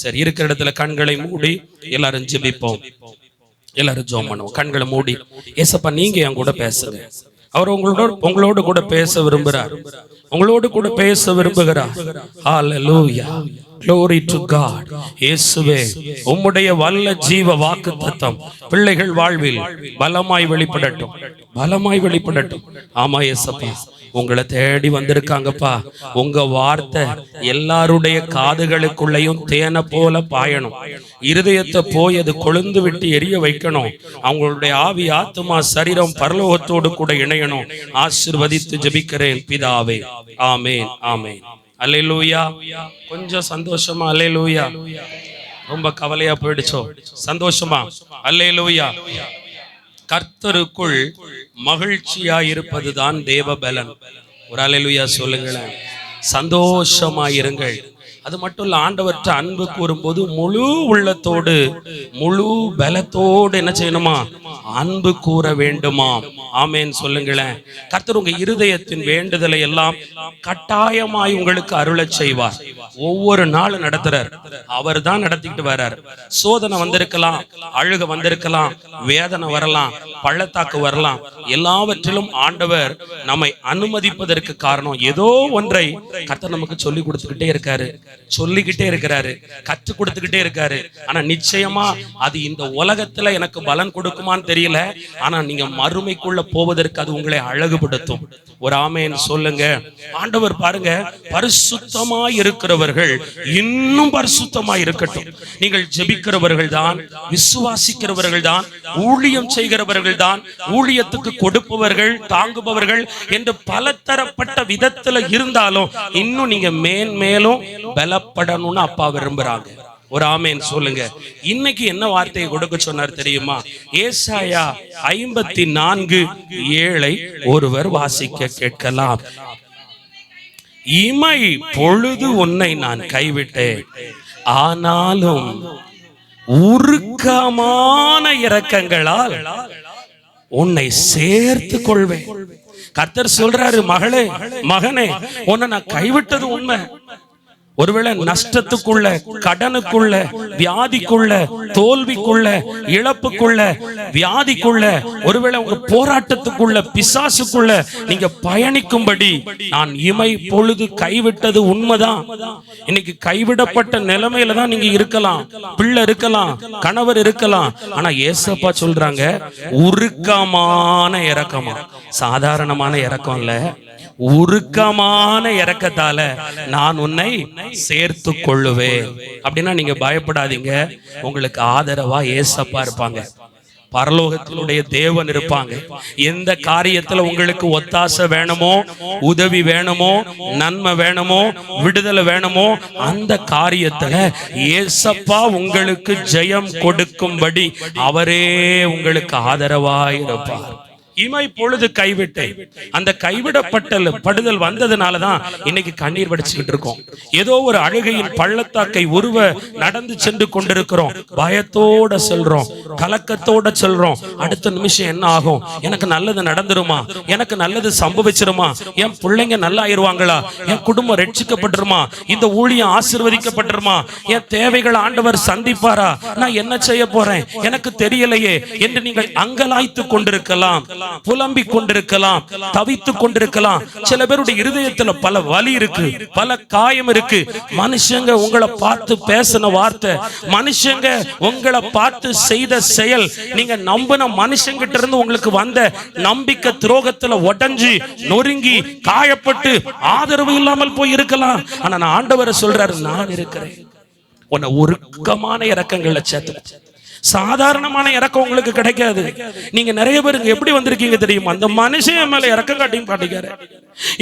சரி, இருக்கிற இடத்துல கண்களை மூடி எல்லாரும் ஜெபிப்போம். எல்லாரும் ஜெபம் பண்ணுவோம். கண்களை மூடி, ஏசப்பா நீங்க என் கூட பேசுங்க. அவர் உங்களோடு கூட பேச விரும்புகிறார். உங்களோடு கூட பேச விரும்புகிறார். ஹல்லேலூயா, glory to God. இயேசுவே, உம்முடைய வல்ல ஜீவ வாக்குத்தத்தம் பிள்ளைகள் வாழ்வில் பலமாய் வெளிப்படட்டும், பலமாய் வெளிப்படட்டும். ஆமா ஏசப்பா, உங்களை தேடி வந்திருக்காங்கப்பா. உங்க வார்த்தை எல்லாருடைய காதுகளுக்குள்ளேயும் தேனை போல பாயணும். இருதயத்தை போய் அது கொழுந்து விட்டு எரிய வைக்கணும். அவங்களுடைய ஆவி, ஆத்துமா, சரீரம் பரலோகத்தோடு கூட இணையணும். ஆசீர்வதித்து ஜெபிக்கிறேன் பிதாவே, ஆமேன், ஆமேன். அல்லேலூயா. கொஞ்சம் சந்தோஷமா அல்லேலூயா. ரொம்ப கவலையா போயிடுச்சோ? சந்தோஷமா அல்லேலூயா. கர்த்தருக்குள் மகிழ்ச்சியா இருப்பதுதான் தேவபலன். ஒரு அல்லேலூயா சொல்லுங்களேன். சந்தோஷமாயிருங்கள். அது மட்டும் இல்ல, ஆண்டவர்கிட்ட அன்பு கூறும்போது முழு உள்ளத்தோடு முழு பலத்தோடு என்ன செய்யணுமா? அன்பு கூற வேண்டுமா? ஆமேன் சொல்லுங்களேன். கர்த்தர் உங்க இருதயத்தின் வேண்டுதலை எல்லாம் கட்டாயமாய் உங்களுக்கு அருளச் செய்வார். ஒவ்வொரு நாளும் நடத்துறார். அவர் தான் நடத்திக்கிட்டு வர்றார். சோதனை வந்திருக்கலாம், அழுக வந்திருக்கலாம், வேதனை வரலாம், பள்ளத்தாக்கு வரலாம். எல்லாவற்றிலும் ஆண்டவர் நம்மை அனுமதிப்பதற்கு காரணம் ஏதோ ஒன்றை கர்த்தர் நமக்கு சொல்லி கொடுத்துக்கிட்டே இருக்காரு, சொல்லிக்கிட்டே இருக்கிறாரு, கற்றுக் கொடுத்துக்கிட்டே இருக்காரு. ஆனா நிச்சயமா அது இந்த உலகத்துல எனக்கு பலன் கொடுக்குமான்னு தெரியல. ஆனா நீங்க மறுமைக்குள்ள போவதற்கு அது உங்களை அழகுபடுத்தும். ஒரு ஆமேன் சொல்லுங்க. ஆண்டவர் பாருங்க, பரிசுத்தமாய் இருக்கிறவர்கள் இன்னும் பரிசுத்தமாய் இருக்கட்டும். நீங்கள் ஜெபிக்கிறவர்கள் தான், விசுவாசிக்கிறவர்கள் தான், ஊழியம் செய்கிறவர்கள் தான், ஊழியத்துக்கு கொடுப்பவர்கள், தாங்குபவர்கள் என்று பல தரப்பட்ட விதத்துல இருந்தாலும் இன்னும் நீங்க மேன்மேலும் பலப்படணும்னு அப்பா விரும்புறாங்க. ஒரு ஆமேன் சொல்லுங்க. இன்னைக்கு என்ன வார்த்தையை கொடுக்க சொன்னார் தெரியுமா? ஏசாயா 54:7 ஒருவர் வாசிக்க கேட்கலாம். இமை பொழுது உன்னை நான் கைவிட்டேன், ஆனாலும் உருக்கமான இரக்கங்களால் உன்னை சேர்த்து கொள்வேன். கர்த்தர் சொல்றாரு, மகளே, மகனே, உன்னை நான் கைவிட்டது உண்மை. ஒருவேளை நஷ்டத்துக்குள்ள, கடனுக்குள்ள, வியாதிக்குள்ள, தோல்விக்குள்ள, இழப்புக்குள்ள, வியாதிக்குள்ள, ஒருவேளை உங்க போராட்டத்துக்குள்ள, பிசாசுக்குள்ள நீங்க பயணிக்கும்படி நான் இமை பொழுது கைவிட்டது உண்மைதான். இன்னைக்கு கைவிடப்பட்ட நிலைமையில தான் நீங்க இருக்கலாம். பிள்ளை இருக்கலாம், கணவர் இருக்கலாம். ஆனா ஏசப்பா சொல்றாங்க, உருக்கமான இரக்கமா. சாதாரணமான இரக்கம் இல்ல, உருக்கமான இரக்கத்தால நான் உன்னை சேர்த்து கொள்ளுவேன். அப்படின்னா நீங்க பயப்படாதீங்க. உங்களுக்கு ஆதரவா ஏசப்பா இருப்பாங்க. பரலோகத்தினுடைய தேவன் இருப்பாங்க. எந்த காரியத்துல உங்களுக்கு ஒத்தாசை வேணுமோ, உதவி வேணுமோ, நன்மை வேணுமோ, விடுதலை வேணுமோ, அந்த காரியத்துல ஏசப்பா உங்களுக்கு ஜெயம் கொடுக்கும்படி அவரே உங்களுக்கு ஆதரவாய் இருப்பார். இமை பொழுது கைவிட்டேன். அந்த கைவிடப்பட்டல் வந்ததுனாலதான் இன்னைக்கு கண்ணீர் வடிச்சுக்கிட்டு இருக்கோம். ஏதோ ஒரு அழுகையின் பள்ளத்தாக்கை உருவ நடந்து சென்று கொண்டிருக்கிறோம். பயத்தோட சொல்றோம், கலக்கத்தோட சொல்றோம். அடுத்த நிமிஷம் என்ன ஆகும்? எனக்கு நல்லது நடந்துருமா? எனக்கு நல்லது சம்பவிச்சிருமா? என் பிள்ளைங்க நல்லா ஆயிருவாங்களா? என் குடும்பம் ரட்சிக்கப்பட்டுருமா? இந்த ஊழியம் ஆசீர்வதிக்கப்பட்டுருமா? என் தேவைகள் ஆண்டவர் சந்திப்பாரா? நான் என்ன செய்ய போறேன்? எனக்கு தெரியலையே என்று நீங்கள் அங்கலாய்த்து கொண்டிருக்கலாம், புலம்பிக் கொண்டிருக்கலாம், தவித்துக் கொண்டிருக்கலாம். சில பேருடைய இருதயத்துல பல வலி இருக்கு, பல காயம் இருக்கு. மனுஷங்க உங்களை பார்த்து பேசின வார்த்தை, மனுஷங்க உங்களை பார்த்து செய்த செயல், நீங்க நம்பின மனுஷங்கிட்ட இருந்து உங்களுக்கு வந்த நம்பிக்கை துரோகத்துல உடைஞ்சு நொறுங்கி காயப்பட்டு ஆதரவு இல்லாமல் போய் இருக்கலாம். ஆனா நான் ஆண்டவரை சொல்றாரு, நான் இருக்கிறேன். உன்னை உருக்கமான இரக்கங்களை சேர்த்து. சாதாரணமான இறக்கம் உங்களுக்கு கிடைக்காது. நீங்க நிறைய பேருக்கு எப்படி வந்திருக்கீங்க தெரியுமா? அந்த மனுஷன் என் மேல இறக்கம் காட்டிக்காரு.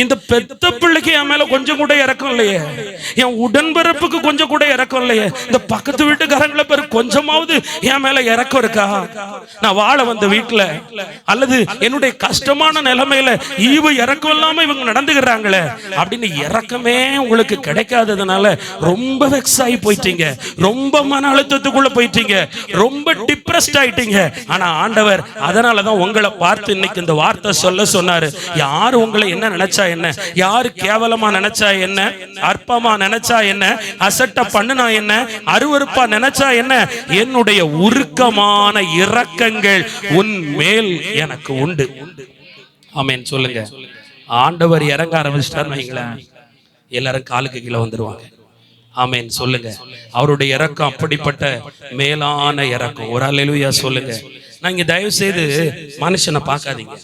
இந்த பெத்த பிள்ளைக்கு என் மேல கொஞ்சம் கூட இறக்கம் இல்லையே, என் உடன்பிறப்புக்கு கொஞ்சம் கூட இறக்கம் இல்லையே, இந்த பக்கத்து வீட்டுக்காரங்கள பேரு கொஞ்சமாவது என் மேல இறக்கம் இருக்கா? நான் வாழ வந்த வீட்டுல அல்லது என்னுடைய கஷ்டமான நிலைமையில ஈவு இறக்கம் இல்லாம இவங்க நடந்துக்கிறாங்களே அப்படின்னு இறக்கமே உங்களுக்கு கிடைக்காததுனால ரொம்ப வெக்ஸ் ஆகி போயிட்டீங்க, ரொம்ப மன அழுத்தத்துக்குள்ள போயிட்டீங்க, ரொம்ப டிப்ரெஷன் டிப்ரெஸ்ட் ஆயிட்டீங்க. ஆனா ஆண்டவர் அதனாலதான் உங்களை பார்த்து இன்னைக்கு இந்த வார்த்தை சொன்னாரு. யாரு உங்களை என்ன நினைச்சா என்ன, யாரு கேவலமா நினைச்சா என்ன, அற்பமா நினைச்சா என்ன, அசட்ட பண்ணுனா என்ன, அருவருப்பா நினைச்சா என்ன, என்னுடைய உருக்கமான இரக்கங்கள் உன் மேல் எனக்கு உண்டு. ஆமென் சொல்லுங்க. ஆண்டவர் இறங்க ஆரம்பிச்சிட்டாருன்னு வைங்களேன், எல்லாரும் காலுக்கு கீழே வந்துருவாங்க. ஆமென் சொல்லுங்க. அவருடைய இரக்கம் அப்படிப்பட்ட மேலான இரக்கம். ஒரு அல்லேலூயா சொல்லுங்க. நான் இங்க தயவு செய்து மனுஷனை பார்க்காதீங்க.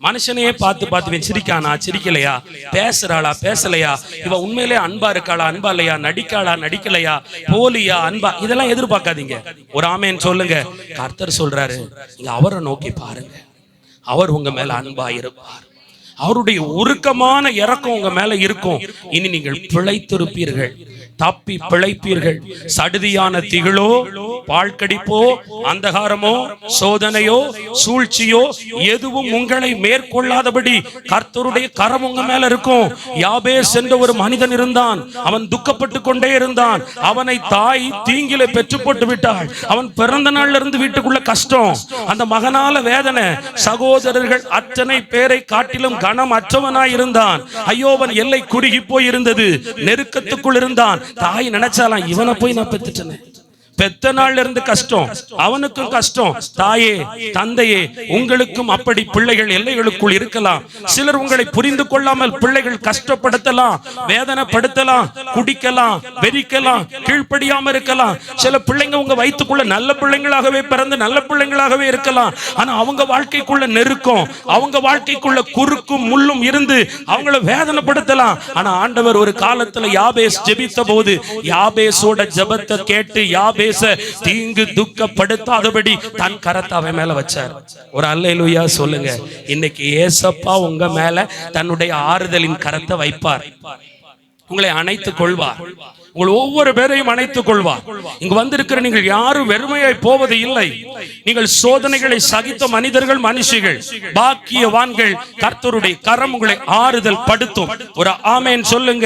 மனுஷனையே பார்த்து சிரிக்கானா சிரிக்கலையா, பேசுறாளா பேசலையா, இவ உண்மையிலே அன்பா இருக்காளா அன்பா இல்லையா, நடிக்காளா நடிக்கலையா, போலியா அன்பா, இதெல்லாம் எதிர்பார்க்காதீங்க. ஒரு ஆமென் சொல்லுங்க. கர்த்தர் சொல்றாரு, நீங்க அவரை நோக்கி பாருங்க. அவர் உங்க மேல அன்பா இருப்பார். அவருடைய உருக்கமான இரக்கம் உங்க மேல இருக்கும். இனி நீங்கள் பிழைத்திருப்பீர்கள், தப்பி பிழைப்பீர்கள். சடுதியான திகிலோ, பாழ்கடிப்போ, அந்தகாரமோ, சோதனையோ, சூழ்ச்சியோ எதுவும் உங்களை மேற்கொள்ளாதபடி கர்த்தருடைய கரம் உங்க மேல இருக்கும். யாபேஸ் என்ற ஒரு மனிதன் இருந்தான். அவன் துக்கப்பட்டு கொண்டே இருந்தான். அவனை தாய் தீங்கில பெற்று போட்டு விட்டாள். அவன் பிறந்த நாள்ல இருந்து வீட்டுக்குள்ள கஷ்டம், அந்த மகனால வேதனை. சகோதரர்கள் அத்தனை பேரை காட்டிலும் கனம் அற்றவனாய் இருந்தான். ஐயோ, அவன் எல்லை குறுகி போய் இருந்தது, நெருக்கத்துக்குள் இருந்தான். தாய் நினைச்சாலாம், இவனை போய் நான் பெத்துட்டேன். பெத்த நாள்ல இருந்து கஷ்டம், அவனுக்கும் கஷ்டம். தாயே தந்தையே, உங்களுக்கும் அப்படி பிள்ளைகள் எல்லைகளுக்குள் இருக்கலாம். சிலர் உங்களை புரிந்து கொள்ளாமல் பிள்ளைகள் கஷ்டப்படுத்தலாம், வேதனைப்படுத்தலாம், குடிக்கலாம், வெறிக்கலாம், கீழ்ப்படியாம இருக்கலாம். சில பிள்ளைங்க உங்க வயிற்றுக்குள்ள நல்ல பிள்ளைங்களாகவே பிறந்து நல்ல பிள்ளைங்களாகவே இருக்கலாம். ஆனா அவங்க வாழ்க்கைக்குள்ள நெருக்கம், அவங்க வாழ்க்கைக்குள்ள குறுக்கும் முள்ளும் இருந்து அவங்கள வேதனைப்படுத்தலாம். ஆனா ஆண்டவர் ஒரு காலத்துல யாபேஸ் ஜெபித்த போது யாபேஸோட ஜெபத்தை கேட்டு யாபேஸ் தீங்கு துக்கப்படுத்தாதபடி தன் கரத்தை அவன் மேல வச்சார். ஒரு அல்லேலூயா சொல்லுங்க. இன்னைக்கு ஏசப்பா உங்க மேல தன்னுடைய ஆறுதலின் கரத்தை வைப்பார். உங்களை அணைத்துக் கொள்வார். உங்கள் ஒவ்வொரு பேரையும் அணைத்துக் கொள்வார். இங்கு வந்திருக்கிற நீங்கள் யாரும் வெறுமையாய் போவது இல்லை. நீங்கள் சோதனைகளை சகித்த மனிதர்கள், மனுஷிகள், பாக்கியவான்கள். கர்த்தருடைய கரம் உங்களை ஆறுதல் படுத்தும். ஒரு ஆமென் சொல்லுங்க.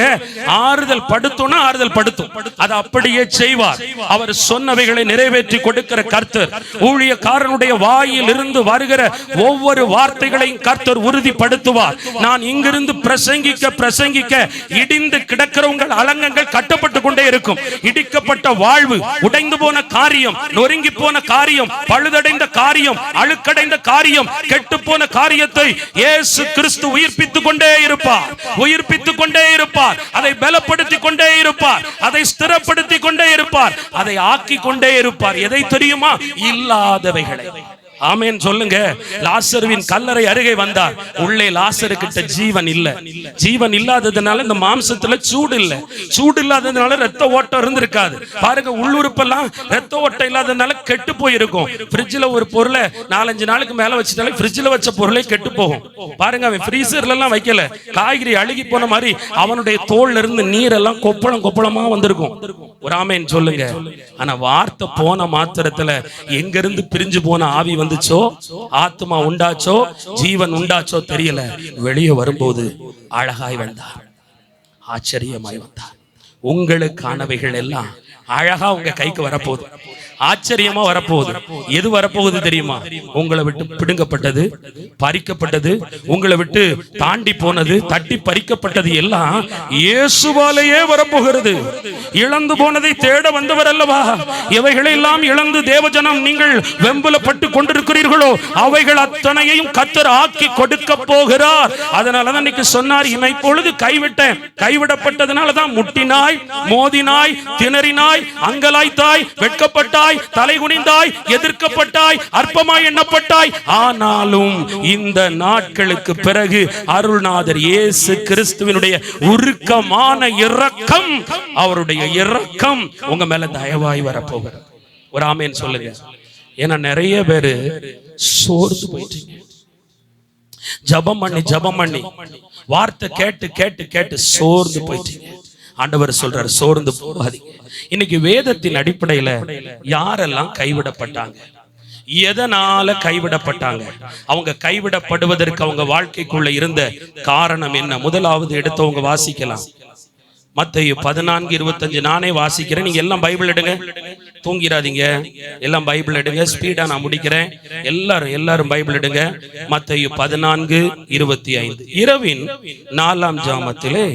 ஆறுதல் படுத்தும்னா ஆறுதல் படுத்தும், அது அப்படியே செய்வார். அவர் சொன்னவைகளை நிறைவேற்றி கொடுக்கிற கர்த்தர். ஊழியக்காரனுடைய வாயில் இருந்து வருகிற ஒவ்வொரு வார்த்தைகளையும் கர்த்தர் உறுதிப்படுத்துவார். நான் இங்கிருந்து பிரசங்கிக்க இடிந்து கிடக்கிற உங்கள் அலங்கங்கள் கட்டப்பட்டு கொண்டே இருக்கும். இடிக்கப்பட்ட வாழ்வு, உடைந்து போன காரியம், நொறுங்கி போன காரியம், பழுதடைந்த காரியம், அழுக்கடைந்த காரியம், கெட்டு போன காரியத்தை இயேசு கிறிஸ்து உயிர்ப்பித்துக் கொண்டே இருப்பார். உயிர்ப்பித்துக் கொண்டே இருப்பார். அதை பலப்படுத்திக் கொண்டே இருப்பார். அதை ஸ்திரப்படுத்திக் கொண்டே இருப்பார். அதை ஆக்கி கொண்டே இருப்பார். எதை தெரியுமா? இல்லாதவைகளை. ஆமென் சொல்லுங்க. லாசருவின் கல்லறை அருகே வந்தார். உள்ளே லாசரு கிட்ட ஜீவன் இல்ல. ஜீவன் இல்லாததுனால இந்த மாம்சத்துல சூடு இல்ல. சூடு இல்லாததுனால ரத்த ஓட்டம் இருந்திருக்காது. பாருங்க, உள்ளுறுப்பெல்லாம் ரத்த ஓட்டம் இல்லாததுனால கெட்டு போயிருக்கும். ஃப்ரிட்ஜ்ல ஒரு பொருளை 4-5 நாளுக்கு மேல வச்சுட்டாலே ஃப்ரிட்ஜ்ல வச்ச பொருளே கெட்டு போகும். பாருங்க, அவன் ஃப்ரீசர்ல எல்லாம் வைக்கல. காய்கறி அழுகி போன மாதிரி அவனுடைய தோல்ல இருந்து நீரெல்லாம் கொப்பளமா வந்திருக்கும். ஒரு ஆமென் சொல்லுங்க. ஆனா வார்த்தை போன மாத்திரத்துல எங்க இருந்து பிரிஞ்சு போன ஆவி வந்துச்சோ, ஆத்மா உண்டாச்சோ, ஜீவன் உண்டாச்சோ தெரியல. வெளியே வரும்போது அழகாய் வந்தார், ஆச்சரியமாய் வந்தார். உங்களுக்கானவைகள் எல்லாம் அழகா உங்க கைக்கு வரப்போகுது, ஆச்சரியமா வரப்போகுது. எது வரப்போகுது தெரியுமா? உங்களை விட்டு பிடுங்கப்பட்டது, பறிக்கப்பட்டது, உங்களை விட்டு தாண்டி போனது, தட்டி பறிக்கப்பட்டது எல்லாம் இயேசுவாலேயே வரப்போகிறது. இழந்து போனதை தேட வந்தவர் அல்லவா? எவைகளெல்லாம் இழந்து தேவஜனம் நீங்கள் வெம்பலப்பட்டு கொண்டிருக்கிறீர்களோ அவைகள் அத்தனையையும் கர்த்தர் ஆக்கி கொடுக்க போகிறார். அதனாலதான் இன்னைக்கு சொன்னார், இப்பொழுது கைவிட்டேன். கைவிடப்பட்டதுனாலதான் முட்டினாய், மோதினாய், திணறினாய், அங்கலாய்த்தாய், வெட்கப்பட்டாய், தலை குனிந்தாய், எதிர்க்கப்பட்டாய், அற்பமாய் எண்ணப்பட்டாய். ஆனாலும் இந்த நாட்களுக்கு பிறகு அருள்நாதர் இயேசு கிறிஸ்துவினுடைய உருக்கமான இரக்கம், அவருடைய இரக்கம் உங்க மேல தயவாய் வரப்போகுது. ஒரு ஆமென் சொல்லுங்க. ஏன்னா நிறைய பேரு சோர்ந்து போயிட்டீங்க. ஜபம் பண்ணி வார்த்தை கேட்டு சோர்ந்து போயிட்டீங்க. ஆண்டவர் சொல்றாரு, சோர்ந்து போகாதீங்க. இன்னைக்கு வேதத்தின் அடிப்படையில யாரெல்லாம் கைவிடப்பட்டாங்க, எதனால கைவிடப்பட்டாங்க, அவங்க கைவிடப்படுவதற்கு அவங்க வாழ்க்கைக்குள்ள இருந்த காரணம் என்ன? முதலாவது எடுத்தவங்க வாசிக்கலாம். மத்தேயு 14:25. நானே வாசிக்கிறேன், நீங்க எல்லாம் பைபிள் எடுங்க. தூங்கிடாதீங்க. எல்லாம் பைபிள் எடுங்க. ஸ்பீடா நான் முடிக்கிறேன். எல்லாரும் பைபிள் எடுங்க. மத்தேயு 14:25. இரவின் 4ஆம் ஜாமத்திலே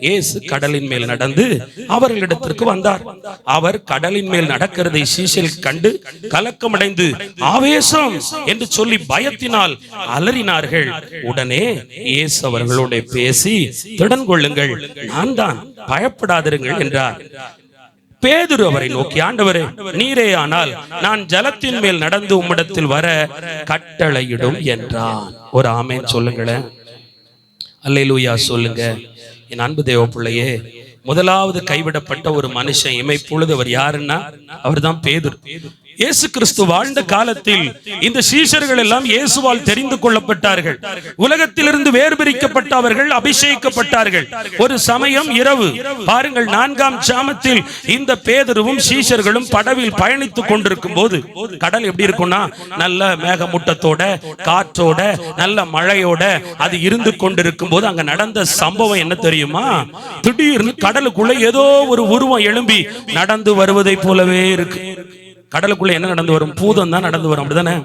இயேசு கடலின் மேல் நடந்து அவர்களிடத்திற்கு வந்தார். அவர் கடலின் மேல் நடக்கிறதை சீஷர்கள் கண்டு கலக்கமடைந்து ஆவேசம் என்று சொல்லி பயத்தினால் அலறினார்கள். உடனே இயேசு அவர்களோட பேசி, திடன் கொள்ளுங்கள், நான் தான், பயப்படாதிருங்கள் என்றார். பேதுரு அவரை நோக்கி, ஆண்டவரே, நீரே ஆனால் நான் ஜலத்தின் மேல் நடந்து உம்மிடத்தில் வர கட்டளையிடும் என்றான். ஒரு ஆமென் சொல்லுங்களேன். அல்லேலூயா சொல்லுங்க. என் அன்பு தேவ பிள்ளையே, முதலாவது கைவிடப்பட்ட ஒரு மனுஷன் இமைப்பொழுது அவர் யாருன்னா அவர்தான் பேதுரு. இயேசு கிறிஸ்து வாழ்ந்த காலத்தில் இந்த சீஷர்கள் எல்லாம் இயேசுவால் தெரிந்து கொள்ளப்பட்டார்கள். உலகத்திலிருந்து வேறுபிரிக்கப்பட்ட அவர்கள் அபிஷேகிக்கப்பட்டார்கள். ஒரு சமயம் இரவு பாருங்கள், 4ஆம் ஜாமத்தில் இந்த பேதுருவும் சீஷர்களும் படவில் பயணித்துக் கொண்டிருக்கும் போது, கடல் எப்படி இருக்கும்னா நல்ல மேகமூட்டத்தோட காற்றோட நல்ல மழையோட அது இருந்து கொண்டிருக்கும் போது அங்க நடந்த சம்பவம் என்ன தெரியுமா? திடீர்னு கடலுக்குள்ள ஏதோ ஒரு உருவம் எழும்பி நடந்து வருவதை போலவே இருக்கு. கடலுக்குள்ள என்ன நடந்து வரும்? பூதம் தான் நடந்து வரும், அப்படிதானே?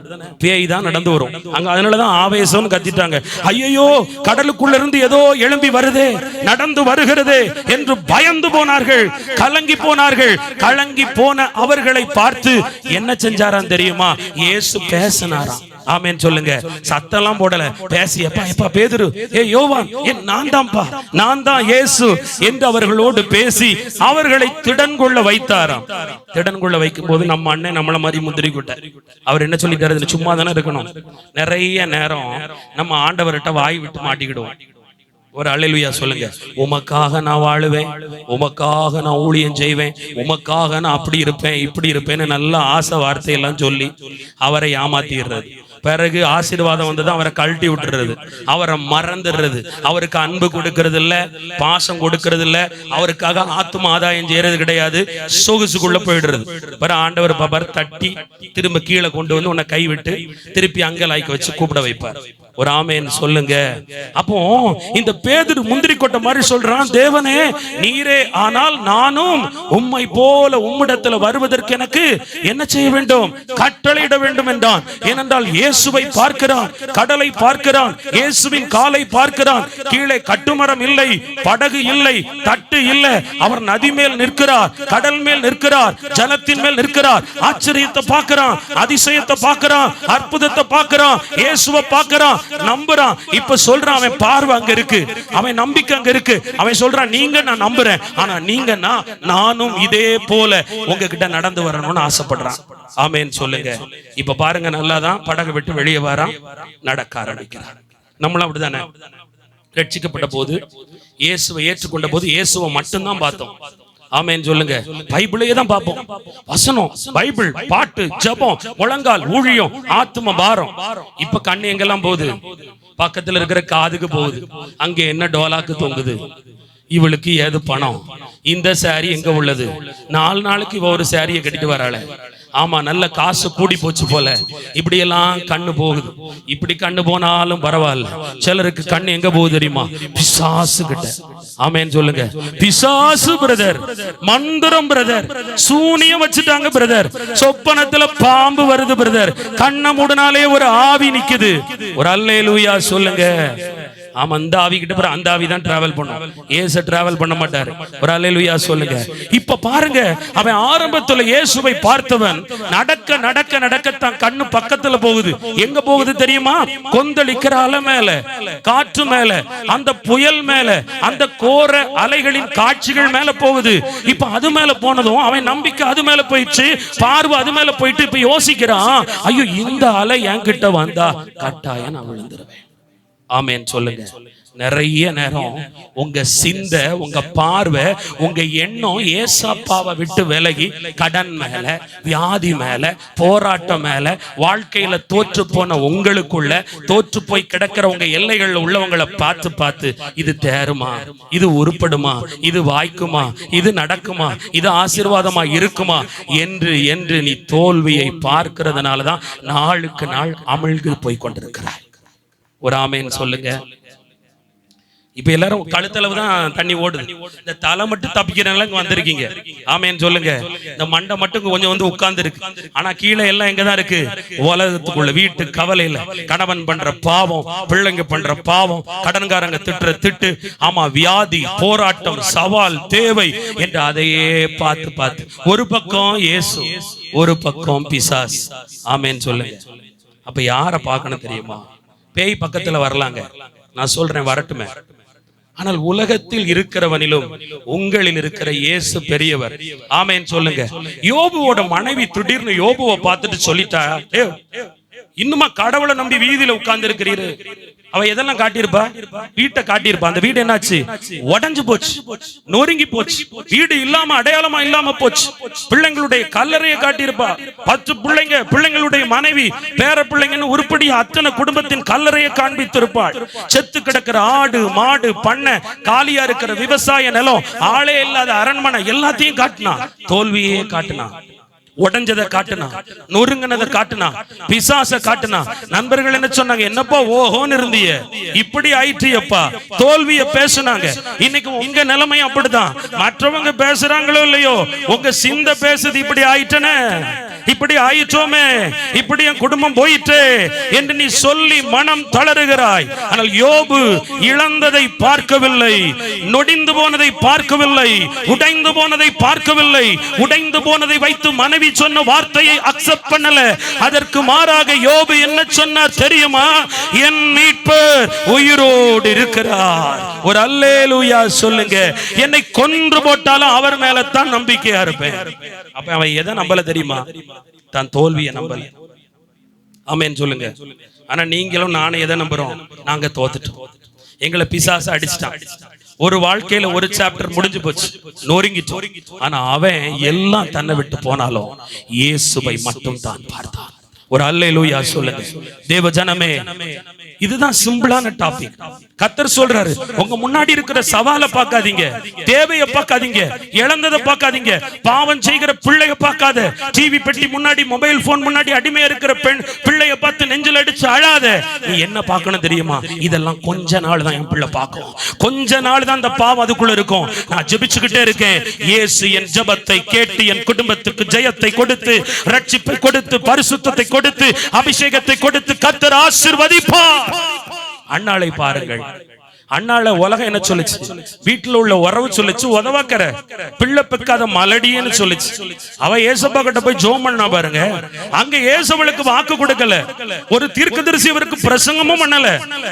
பேய் தான் நடந்து வரும் அங்க. அதனாலதான் ஆவேசம் கத்திட்டாங்க. ஐயோ, கடலுக்குள்ள இருந்து ஏதோ எழும்பி வருதே, நடந்து வருகிறது என்று பயந்து போனார்கள், கலங்கி போனார்கள். கலங்கி போன அவர்களை பார்த்து என்ன செஞ்சாராம் தெரியுமா? இயேசு பேசினாராம். ஆமென் சொல்லுங்க. சத்தம்லாம் போடல, பேசி, எப்பா பேதுரு, யோவான், நான் தான்ப்பா, நான் தான் இயேசு என்று அவர்களோடு பேசி அவர்களை திடன் கொள்ள வைத்தாராம். திடன் கொள்ள வைக்கும் போது நம்ம அண்ணன் நம்மள மாதிரி முந்திரி கொட்ட அவர் என்ன சொல்லிட்டாரு? சும்மா தானே இருக்கணும். நிறைய நேரம் நம்ம ஆண்டவர்கிட்ட வாய் விட்டு மாட்டிக்கிடுவோம். ஒரு அல்லேலூயா சொல்லுங்க. உமக்காக நான் வாழுவேன், உமக்காக நான் ஊழியம் செய்வேன், உமக்காக நான் அப்படி இருப்பேன் இப்படி இருப்பேன்னு நல்ல ஆசை வார்த்தையெல்லாம் சொல்லி அவரை ஏமாத்திடுறது. பிறகு ஆசீர்வாதம் வந்தது அவரை கழட்டி விட்டுறது, அவரை மறந்துடுறது, அவருக்கு அன்பு கொடுக்கறது இல்ல, பாசம் கொடுக்கறது இல்ல, அவருக்காக ஆத்தும ஆதாயம் செய்யறது கிடையாது, சொகுசுக்குள்ள போயிடுறது. பிற ஆண்டவர் பாப்பார் தட்டி திரும்ப கீழே கொண்டு வந்து உன்னை கைவிட்டு திருப்பி அங்கலாய்க்க வச்சு கூப்பிட வைப்பார். ஒரு ஆமென் சொல்லுங்க. அப்போ இந்த பேதுரு முந்திரி கொட்டை மாதிரி சொல்றான், தேவனே நீரே ஆனால் நானும் உம்மை போல உம்மிடத்துல வருவதற்கு எனக்கு என்ன செய்ய வேண்டும்? கட்டளையிட வேண்டும் என்றான். ஏனென்றால் இயேசுவை பார்க்கிறான், கடலை பார்க்கிறான், இயேசுவின் காலை பார்க்கிறான். கீழே கட்டுமரம் இல்லை, படகு இல்லை, தட்டு இல்லை. அவர் நதி மேல் நிற்கிறார், கடல் மேல் நிற்கிறார், ஜலத்தின் மேல் நிற்கிறார். ஆச்சரியத்தை பார்க்கிறான், அதிசயத்தை பார்க்கிறான், அற்புதத்தை பார்க்கிறான், இயேசுவை பார்க்கிறான், நம்புறான். இப்ப சொல்றான், அவன் பார்வை அங்க இருக்கு, அவன் நம்பிக்கை அங்க இருக்கு. அவன் சொல்றான், நீங்க நான் நம்புறேன், ஆனா நீங்க நானும் இதே போல உங்ககிட்ட நடந்து வரணும்னு ஆசைப்படுறான். ஆமென் சொல்லுங்க. இப்ப பாருங்க, நல்லாதான் படகு விட்டு வெளியே வரான், நடக்க ஆரம்பிக்கிறான். நம்மளும் அப்படிதானே? ரட்சிக்கப்பட்ட போது, இயேசுவை ஏற்றுக்கொண்ட போது இயேசுவை மட்டும்தான் பார்த்தோம். ஆமென் சொல்லுங்க. பைபிளையே தான் பார்ப்போம். வசனம், பைபிள், பாட்டு, ஜெபம், முழங்கால், ஊழியம், ஆத்தும பாரம். இப்ப கண்ணு எங்கெல்லாம் போகுது? பக்கத்துல இருக்கிற காதுக்கு போகுது. அங்க என்ன டோலாக்கு தொங்குது? இவளுக்கு ஏது பணம்? இந்த சாரி எங்க உள்ளது? 4 நாளுக்கு இவ ஒரு சாரியை கட்டிட்டு வராளே. ஆமா, நல்ல காசு கூடி போச்சு போல. இப்படி எல்லாம் கண்ணு போகுது. இப்படி கண்ணு போனாலும் பரவாயில்ல. சிலருக்கு கண்ணு எங்க போகுது தெரியுமா? பிசாசு கிட்ட. ஆமென் சொல்லுங்க. பிசாசு பிரதர், மந்திரம் பிரதர், சூனியம் வச்சுட்டாங்க பிரதர், சொப்பனத்துல பாம்பு வருது பிரதர், கண்ணை மூடனாலே ஒரு ஆவி நிக்குது. ஒரு அல்லேலூயா சொல்லுங்க. ஆமா, அந்த ஆவி கிட்ட பிறகு அந்த ஆவி தான் டிராவல் பண்ணும், இயேசு டிராவல் பண்ண மாட்டாரு. ஒரு அல்லேலூயா சொல்லுங்க. இப்ப பாருங்க, அவன் ஆரம்பத்துல இயேசுவை பார்த்தவன் நடக்க நடக்க நடக்க தான் கண்ணு பக்கத்துல போகுது. எங்க போகுது தெரியுமா? கொந்தளிக்கிற அலை மேல, காற்று மேல, அந்த புயல் மேல, அந்த கோர அலைகளின் காட்சிகள் மேல போகுது. இப்ப அது மேல போனதும் அவன் நம்பிக்கை அது மேல போயிடுச்சு, பார்வை அது மேல போயிட்டு இப்ப யோசிக்கிறான், ஐயோ இந்த அலை என்கிட்ட வந்தா கட்டாயம் நான் விழுந்துருவேன். ஆமென் சொல்லுங்க. நிறைய நேரம் உங்க சிந்த, உங்க பார்வை, உங்க எண்ணம் ஏசப்பாவை விட்டு விலகி கடன் மேல, வியாதி மேல, போராட்டம் மேல, வாழ்க்கையில தோற்று போன உங்களுக்குள்ள, தோற்று போய் கிடக்கிற உங்க எல்லைகள்ல உள்ளவங்களை பார்த்து பார்த்து இது தேருமா, இது உருப்படுமா, இது வாய்க்குமா, இது நடக்குமா, இது ஆசீர்வாதமா இருக்குமா என்று என்று நீ தோல்வியை பார்க்கிறதுனாலதான் நாளுக்கு நாள் அமிழ்ந்து போய் கொண்டிருக்கிறாய். ஒரு ஆமென் சொல்லுங்க. இப்ப எல்லாரும் கழுத்தளவு தான் தண்ணி ஓடுது. இந்த தலை மட்டும் தப்பிக்கிறனால இங்க வந்திருக்கீங்க. ஆமேன்னு சொல்லுங்க. இந்த மண்டை மட்டும் கொஞ்சம் வந்து உட்கார்ந்து இருக்கு. ஆனா கீழே எல்லாம் எங்கதான் இருக்கு? உலகத்துக்குள்ள வீட்டு கவலையில கணவன் பண்ற பாவம், பிள்ளைங்க பண்ற பாவம், கடன்காரங்க திட்டுற திட்டு, ஆமா வியாதி, போராட்டம், சவால், தேவை என்று அதையே பார்த்து பார்த்து ஒரு பக்கம் இயேசு, ஒரு பக்கம் பிசாஸ். ஆமேன்னு சொல்லுங்க. அப்ப யார பார்க்கணும் தெரியுமா? பேய் பக்கத்துல வரலாங்க, நான் சொல்றேன் வரட்டுமே. ஆனால் உலகத்தில் இருக்கிறவனிலும் உங்களில் இருக்கிற இயேசு பெரியவர். ஆமென் சொல்லுங்க. யோபுவோட மனைவி திடீர்னு யோபுவை பார்த்துட்டு சொல்லிட்டா, இன்னுமா கடவுளை நம்பி வீதியில உட்கார்ந்து இருக்கிறீரு? அவ எதெல்லாம் காட்டியிருப்பா? வீட்டை காட்டியிருப்பா. அந்த வீடு என்னாச்சு? உடைஞ்சு போச்சு, நொறுங்கி போச்சு, வீடு இல்லாம அடையாளமா இல்லாம போச்சு. பிள்ளைங்களுடைய கல்லறையை காட்டியிருப்பா. 10 பிள்ளைங்க, பிள்ளைங்களுடைய மனைவி, பேர பிள்ளைங்கன்னு உருப்படி அத்தனை குடும்பத்தின் கல்லறையை காண்பித்திருப்பாள். செத்து கிடக்கிற ஆடு மாடு பண்ணை, காலியா இருக்கிற விவசாய நிலம், ஆளே இல்லாத அரண்மனை, எல்லாத்தையும் காட்டினா. தோல்வியே காட்டினா, உடஞ்சதை காட்டுனா, நொறுங்கினதை காட்டுனா, பிசாச காட்டுனா. நண்பர்கள் என்ன சொன்னாங்க? என்னப்பா ஓஹோன்னு இருந்தீங்க, இப்படி ஆயிற்றியப்பா. தோல்விய பேசுனாங்க. இன்னைக்கு உங்க நிலைமை அப்படிதான். மற்றவங்க பேசுறாங்களோ இல்லையோ, உங்க சிந்தை பேசுது இப்படி ஆயிட்டனே, இப்படி ஆயிட்டோமே, இப்படி என் குடும்பம் போயிட்டு என்று நீ சொல்லி மனம் தளருகிறாய். ஆனால் யோபு இழந்ததை பார்க்கவில்லை, நொடிந்து போனதை பார்க்கவில்லை, உடைந்து போனதை பார்க்கவில்லை. உடைந்து போனதை வைத்து மனைவி சொன்ன வார்த்தையை அக்செப்ட் பண்ணல. அதற்கு மாறாக யோபு என்ன சொன்னார் தெரியுமா? என் மீட்பர் உயிரோடு இருக்கிறார். ஒரு அல்லேலூயா சொல்லுங்க. என்னை கொன்று போட்டாலும் அவர் மேல தான் நம்பிக்கையா இருப்பேன். அப்ப அவன் எதை நம்பல தெரியுமா? தான் தோல்வியை நம்பல. ஆமென் சொல்லுங்க. ஆனா நீங்களும் நானும் எதை நம்புறோம்? நாங்க தோத்துட்டோம், எங்களை பிசாசு அடிச்சிட்டான். ஒரு வாழ்க்கையில ஒரு சாப்டர் முடிஞ்சு போச்சு, நொறுங்கிட்டோம். ஆனா அவன் எல்லாம் தன்னை விட்டு போனாலும் இயேசுவை மட்டும் தான் பார்த்தான். ஒரு அல்லேலூயா சொல்லுங்க. தேவ ஜனமே, இதுதான் சிம்பிளான டாபிக். கர்த்தர் சொல்றாரு, உங்க முன்னாடி இருக்கிற சவாலை பார்க்காதீங்க, தேவையை பார்க்காதீங்க, இழந்ததை பார்க்காதீங்க, பாவம் செய்கிற பிள்ளைய பார்க்காத, டிவி பெட்டி முன்னாடி மொபைல் போன் முன்னாடி அடிமையா இருக்கிற பெண் பிள்ளைய பார்த்து நெஞ்சில் அடிச்சு அழாத. நீ என்ன பார்க்கணும் தெரியுமா? இதெல்லாம் கொஞ்ச நாள் தான் என் பிள்ளை பார்க்கும், கொஞ்ச நாள் தான் அந்த பாவம் அதுக்குள்ள இருக்கும். நான் ஜெபிச்சுக்கிட்டே இருக்கேன். இயேசு என் ஜெபத்தை கேட்டு என் குடும்பத்துக்கு ஜெயத்தை கொடுத்து, ரட்சிப்பை கொடுத்து, பரிசுத்தத்தை கொடுத்து, அபிஷேகத்தை கொடுத்து கர்த்தர் ஆசீர்வதிப்பார். அண்ணாளை பாருங்கள். அண்ணால உலகம் என்ன சொல்லுச்சு? வீட்டுல உள்ள உறவு சொல்லுச்சு, உதவாக்கற பிள்ளை பெக்காத மலடின்னு சொல்லுச்சு. அவ ஏசப்பா கிட்ட போய் ஜோம் பண்ணா பாருங்க. அங்க ஏசவளுக்கு வாக்கு கொடுக்கல, ஒரு தீர்க்கதரிசி அவருக்கு பிரசங்கமும் பண்ணல,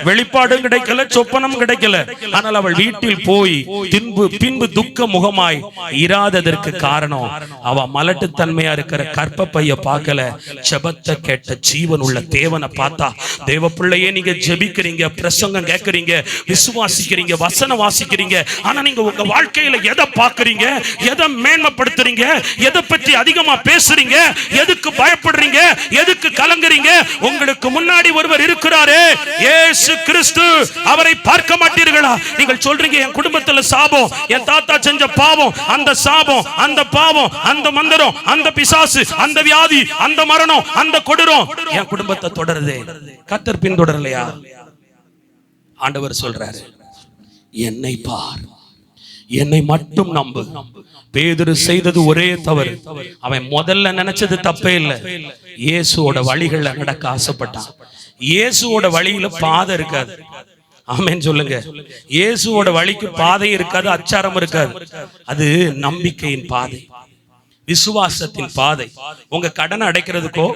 வெளிப்பாடும் கிடைக்கல, சொப்பனம் கிடைக்கல. ஆனால் அவள் வீட்டில் போய் பின்பு துக்க முகமாய் இராததற்கு காரணம் அவ மலட்டுத்தன்மையா இருக்கிற கற்ப பைய பார்க்கல, ஜெபத்தை கேட்ட ஜீவன் உள்ள தேவனை பார்த்தா. தேவ பிள்ளையே, நீங்க ஜெபிக்கிறீங்க, பிரசங்கம் கேட்கறீங்க, விசுவாசிக்கிறீங்க, வசனம் வாசிக்கிறீங்க. ஆனா நீங்க உங்க வாழ்க்கையில எதை பார்க்கறீங்க? எதை மேன்மைப்படுத்துறீங்க? எதை பற்றி அதிகமா பேசுறீங்க? எதுக்கு பயப்படுறீங்க? எதுக்கு கலங்குறீங்க? உங்களுக்கு முன்னாடி ஒருவர் இருக்கிறாரே, இயேசு கிறிஸ்து. அவரை பார்க்க மாட்டீர்களா? நீங்கள் சொல்றீங்க, என் குடும்பத்துல சாபம், என் தாத்தா செஞ்ச பாவம், அந்த சாபம், அந்த பாவம், அந்த மந்திரம், அந்த பிசாசு, அந்த வியாதி, அந்த மரணம், அந்த கொடூரம் என் குடும்பத்தை தொடருது. கர்த்தர் பின்தொடரலையா? ஆண்டவர் சொல்றாரு, என்னை பார், என்னை மட்டும் நம்பு. பேதுரு செய்தது ஒரே தவறு. அவன் முதல்ல நினைச்சது தப்பே இல்லை, இயேசுவோட வழிகள்ல நடக்க ஆசைப்பட்டான். இயேசுவோட வழியில பாதை இருக்காது. ஆமென் சொல்லுங்க. இயேசுவோட வழிக்கு பாதை இருக்காது, அச்சாரம் இருக்காது. அது நம்பிக்கையின் பாதை, விசுவாசத்தின் பாதை. உங்க கடனை அடைக்கிறதுக்கோ,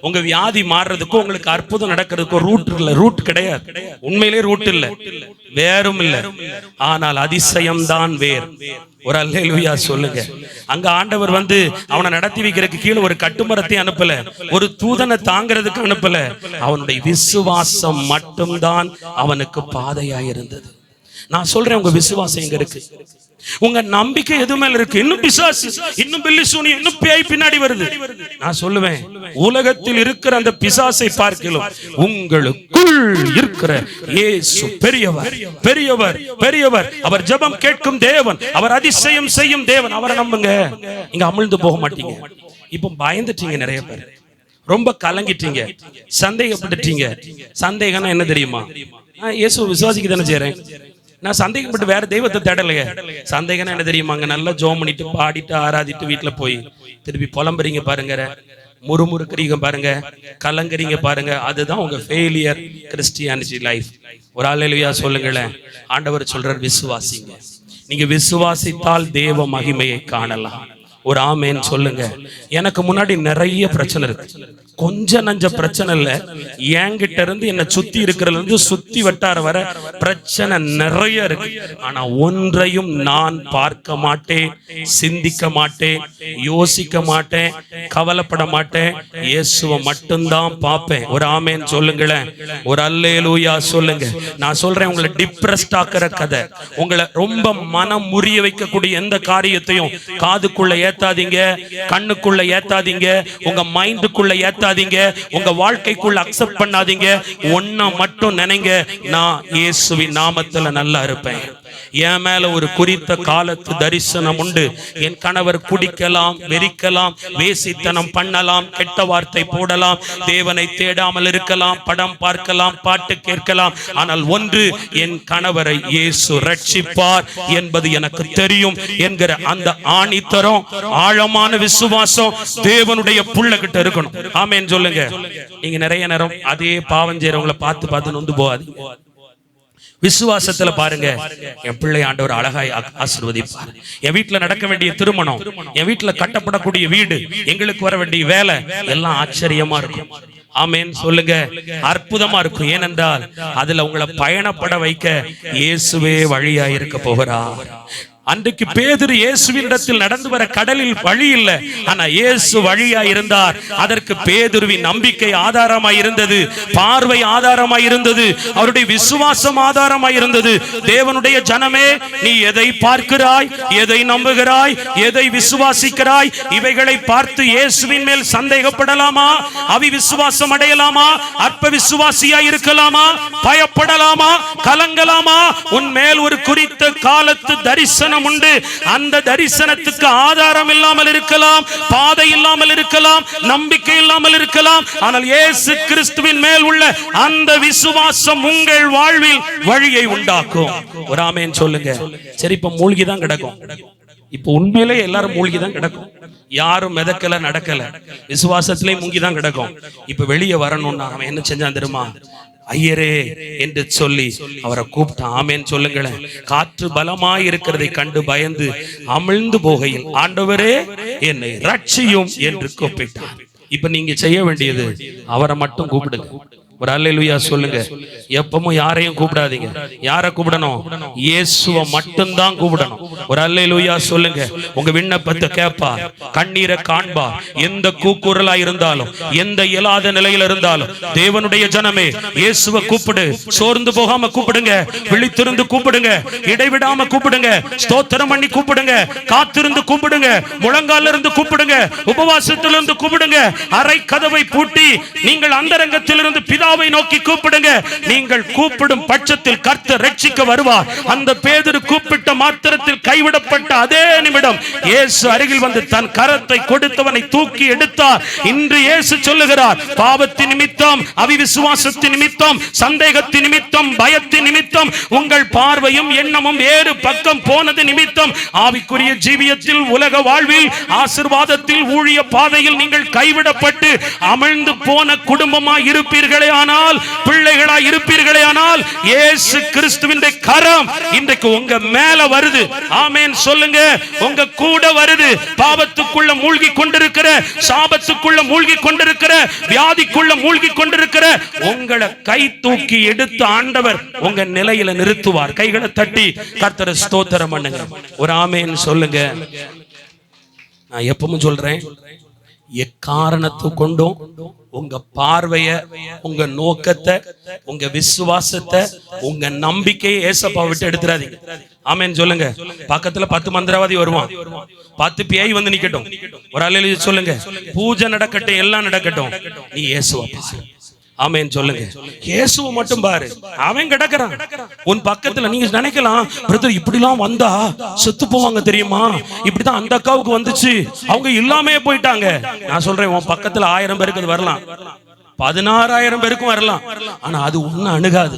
உங்க வியாதி மாறுறதுக்கோ, உங்களுக்கு அற்புதம் நடக்கிறதுக்கோ ரூட் இல்ல, ரூட் கிடையாது. உண்மையிலே ரூட் இல்ல, வேறும் இல்ல. ஆனால் அதிசயம் தான் வேர். ஒரு அல்லேலூயா சொல்லுங்க. அங்க ஆண்டவர் வந்து அவனை நடத்தி வைக்கிறதுக்கு கீழே ஒரு கட்டுமரத்தை அனுப்பல, ஒரு தூதனை தாங்கிறதுக்கு அனுப்பல. அவனுடைய விசுவாசம் மட்டும்தான் அவனுக்கு பாதையாயிருந்தது. நான் சொல்றேன், உங்க விசுவாசம் எங்க இருக்கு? உங்க நம்பிக்கை எது மேல இருக்கு? இன்னும் பிசாசு, இன்னும் பில்லி சூனியம், இன்னும் பேய் பின்னாடி வருது. நான் சொல்லுவேன், உலகத்தில் இருக்கிற அந்த பிசாசை பார்க்கலாம், உங்களுக்குள் இருக்கிற இயேசு பெரியவர், பெரியவர், பெரியவர். அவர் ஜெபம் கேட்கும் தேவன், அவர் அதிசயம் செய்யும் தேவன். அவரை நம்புங்க, இங்க அமிழ்ந்து போக மாட்டீங்க. இப்ப பயந்துட்டீங்க, நிறைய பேர் ரொம்ப கலங்கிட்டீங்க, சந்தேகப்பட்டுட்டீங்க. சந்தேகம்னா என்ன தெரியுமா? இயேசு விசுவாசிக்க தானே செய்றேன், நான் சந்தேகப்பட்டு வேற தெய்வத்தை தேடலையே. சந்தேகம் என்ன தெரியுமாங்க? நல்லா ஜோம் பண்ணிட்டு பாடிட்டு ஆராதிட்டு வீட்டுல போய் திருப்பி புலம்புறீங்க பாருங்க, முறுமுறுக்கிறீங்க பாருங்க, கலங்குறீங்க பாருங்க. அதுதான் உங்க ஃபெயிலியர் கிறிஸ்டியானிட்டி லைஃப். ஒரு அல்லேலூயா சொல்லுங்களேன். ஆண்டவர் சொல்றார், விசுவாசிங்க. நீங்க விசுவாசித்தால் தேவ மகிமையை காணலாம். ஒரு ஆமேன் சொல்லுங்க. எனக்கு முன்னாடி நிறைய பிரச்சனை இருக்கு. கொஞ்ச நஞ்ச பிரச்சனை இல்ல, என்கிட்ட இருந்து என்ன சுத்தி இருக்கிறதுல இருந்து சுத்தி வட்டார வர பிரச்சனை நிறைய இருக்கு. ஆனா ஒன்றையும் நான் பார்க்க மாட்டேன், சிந்திக்க மாட்டேன், யோசிக்க மாட்டேன், கவலைப்பட மாட்டேன். இயேசுவை மட்டும்தான் பார்ப்பேன். ஒரு ஆமேன் சொல்லுங்களேன். ஒரு அல்லேலூயா சொல்லுங்க. நான் சொல்றேன், உங்களை டிப்ரெஸ்ட் ஆக்குற கதை, உங்களை ரொம்ப மனம் முறிய வைக்கக்கூடிய எந்த காரியத்தையும் காதுக்குள்ள ஏத்தாதீங்க, கண்ணுக்குள்ள ஏத்தாதீங்க, உங்க மைண்டுக்குள்ள ஏத்தாதீங்க, உங்க வாழ்க்கைக்குள்ள அக்செப்ட் பண்ணாதீங்க. ஒன்ன மட்டும் நினைங்க, நான் இயேசுவின் நாமத்துல நல்லா இருப்பேன். என் மேல ஒரு குறித்த காலத்து தரிசனம் உண்டு. என் கணவர் குடிக்கலாம், வெறிக்கலாம், வேசித்தனம் பண்ணலாம், கெட்ட வார்த்தை போடலாம், தேவனை தேடாமல் இருக்கலாம், படம் பார்க்கலாம், பாட்டு கேட்கலாம். ஆனால் ஒன்று, என் கணவரை இயேசு ரட்சிப்பார் என்பது எனக்கு தெரியும் என்கிற அந்த ஆணித்தரம், ஆழமான விசுவாசம் தேவனுடைய புள்ள கிட்ட இருக்கணும். ஆமென் சொல்லுங்க. நீங்க நிறைய நேரம் அதே பாவம் செய்யறவங்களை பார்த்து பார்த்து நொந்து போகாதீங்க. விசுவாசத்துல பாருங்க, என் பிள்ளை ஆண்டவர் அழகாய் ஆசீர்வதிப்பார். என் வீட்டுல நடக்க வேண்டிய திருமணம், என் வீட்டுல கட்டப்படக்கூடிய வீடு, எங்களுக்கு வர வேண்டிய வேலை எல்லாம் ஆச்சரியமா இருக்கும். ஆமென் சொல்லுங்க. அற்புதமா இருக்கும். ஏனென்றால் அதுல உங்களை பயணப்பட வைக்க இயேசுவே வழியா இருக்க போகிறார். அன்றைக்கு பேதுரு இயேசுவினிடத்தில் நடந்து வர கடலில் வழி இல்லை, ஆனா இயேசு வழியா இருந்தார். அதற்கு பேதுருவின் நம்பிக்கை ஆதாரமாய் இருந்தது, பார்வை ஆதாரமாய் இருந்தது, அவருடைய விசுவாசம் ஆதாரமாய் இருந்தது. தேவனுடைய ஜனமே, நீ எதை பார்க்கிறாய், எதை நம்புகிறாய், எதை விசுவாசிக்கிறாய்? இவைகளை பார்த்து இயேசுவின் மேல் சந்தேகப்படலாமா? அவிசுவாசம் அடையலாமா? அற்ப விசுவாசியாய் இருக்கலாமா? பயப்படலாமா? கலங்கலாமா? உன் மேல் ஒரு குறித்த காலத்து தரிசனம் உண்டு. அந்த தரிசனத்துக்கு ஆதாரம் இல்லாமல் இருக்கலாம், பாதை இல்லாமல் இருக்கலாம், நம்பிக்கை இல்லாமல் இருக்கலாம். ஆனால் இயேசு கிறிஸ்துவின் மேல் உள்ள அந்த விசுவாசம் உங்கள் வாழ்வில் வழியை உண்டாக்கும். ஒரு ஆமென் சொல்லுங்க. சரி, இப்ப மூழ்கி தான் கிடக்கும். இப்ப உண்மையிலே எல்லாரும் மூழ்கி தான் கிடக்கும். யாரும் மிதக்கல, நடக்கல, விசுவாசத்திலே மூழ்கி தான் கிடக்கும். இப்ப வெளியே வரணும்னா அவன் என்ன செஞ்சான் தெரியுமா? ஐயரே என்று சொல்லி அவரை கூப்பிட்டான். ஆமென் சொல்லுங்களேன். காற்று பலமாய் இருக்கிறதை கண்டு பயந்து அமிழ்ந்து போகையில், ஆண்டவரே என்னை ரட்சியும் என்று கூப்பிட்டார். இப்ப நீங்க செய்ய வேண்டியது, அவரை மட்டும் கூப்பிடுங்க. ஒரு அல்லேலூயா சொல்லுங்க. எப்பவும் யாரையும் கூப்பிடாதீங்க. யாரை கூப்பிடணும்? இயேசுவை மட்டும்தான் கூப்பிடணும். ஒரு அல்லேலூயா சொல்லுங்க. உங்க விண்ணப்பத்தை கேட்பார், கண்ணீரை காண்பார். எந்த கூக்குரலா இருந்தாலும், எந்த இயலாத நிலையில இருந்தாலும், தேவனுடைய ஜனமே இயேசுவை கூப்பிடு. சோர்ந்து போகாம கூப்பிடுங்க, விழித்திருந்து கூப்பிடுங்க, இடைவிடாம கூப்பிடுங்க, ஸ்தோத்திரம் பண்ணி கூப்பிடுங்க, காத்திருந்து கூப்பிடுங்க, முழங்கால இருந்து கூப்பிடுங்க, உபவாசத்திலிருந்து கூப்பிடுங்க. அறை கதவை பூட்டி நீங்கள் அந்தரங்கத்திலிருந்து பிதாவை நோக்கி கூப்பிடுங்க. நீங்கள் கூப்பிடும் பட்சத்தில் கர்த்தர் ரட்சிக்க வருவார். அந்த பேதுரு கூப்பிட்ட மாத்திரத்தில் கைவிடப்பட்ட அதே நிமிடம் இயேசு அருகில் வந்து தன் கரத்தை கொடுத்தவனை தூக்கி எடுத்தார். இன்று இயேசு சொல்லுகிறார், பாவத்தின் நிமித்தம், அவிசுவாசத்தின் நிமித்தம், சந்தேகத்தின் நிமித்தம், பயத்தின் நிமித்தம் உங்கள் பார்வையும் எண்ணமும் வேறு பக்கம் போனது நிமித்தம், ஆவிக்குரிய ஜீவியத்தில், உலக வாழ்வில், ஆசீர்வாதத்தில், ஊழிய பாதையில் நீங்கள் கைவிடப்பட்டு அமிழ்ந்து போன குடும்பமாய் இருப்பீர்களே ஆனால், பிள்ளைகளாய் இருப்பீர்களே ஆனால், இயேசு கிறிஸ்துவின் கரம் இன்றைக்கு உங்க மேல வருது. ஆமென் சொல்லுங்க. உங்க கூட வருது. பாவத்துக்குள்ள மூழ்கி கொண்டிருக்கிற, சாபத்துக்குள்ள மூழ்கி கொண்டிருக்கிற, வியாதிக்குள்ள மூழ்கி கொண்டிருக்கிற உங்களை கை தூக்கி எடுத்து ஆண்டவர் உங்க நிலையில நிறுத்துவார். கைகளை தட்டி கர்த்தரை ஸ்தோத்திரம் பண்ணுங்க. ஒரு ஆமென் சொல்லுங்க. நான் எப்பவும் சொல்றேன், எக்காரணத்தை கொண்டும் உங்க பார்வைய, உங்க நோக்கத்தை, உங்க விசுவாசத்தை, உங்க நம்பிக்கையை ஏசப்பா விட்டு எடுத்துறாதீங்க. ஆமென் சொல்லுங்க. பக்கத்துல 10 மந்திரவாதி வருவான், 10 பேய் வந்து நிக்கட்டும். ஒரு அல்லேலூயா சொல்லுங்க. பூஜை நடக்கட்டும், எல்லாம் நடக்கட்டும், நீ இயேசுவை பாரு. ஆமென் சொல்லுங்க. இயேசுவை மட்டும் பாரு. அவன் கிடக்குறான் உன் பக்கத்துல. நீங்க நினைக்கலாம், பிரதர் இப்படிலாம் வந்தா செத்து போவாங்க தெரியுமா? இப்படிதான் அந்த அக்காவுக்கு வந்துச்சு, அவங்க இல்லாமே போயிட்டாங்க. நான் சொல்றேன், உன் பக்கத்துல 1000 பேருக்கு அது வரலாம். 16,000 பேருக்கும் வரலாம். ஆனா அது ஒண்ணு அணுகாது,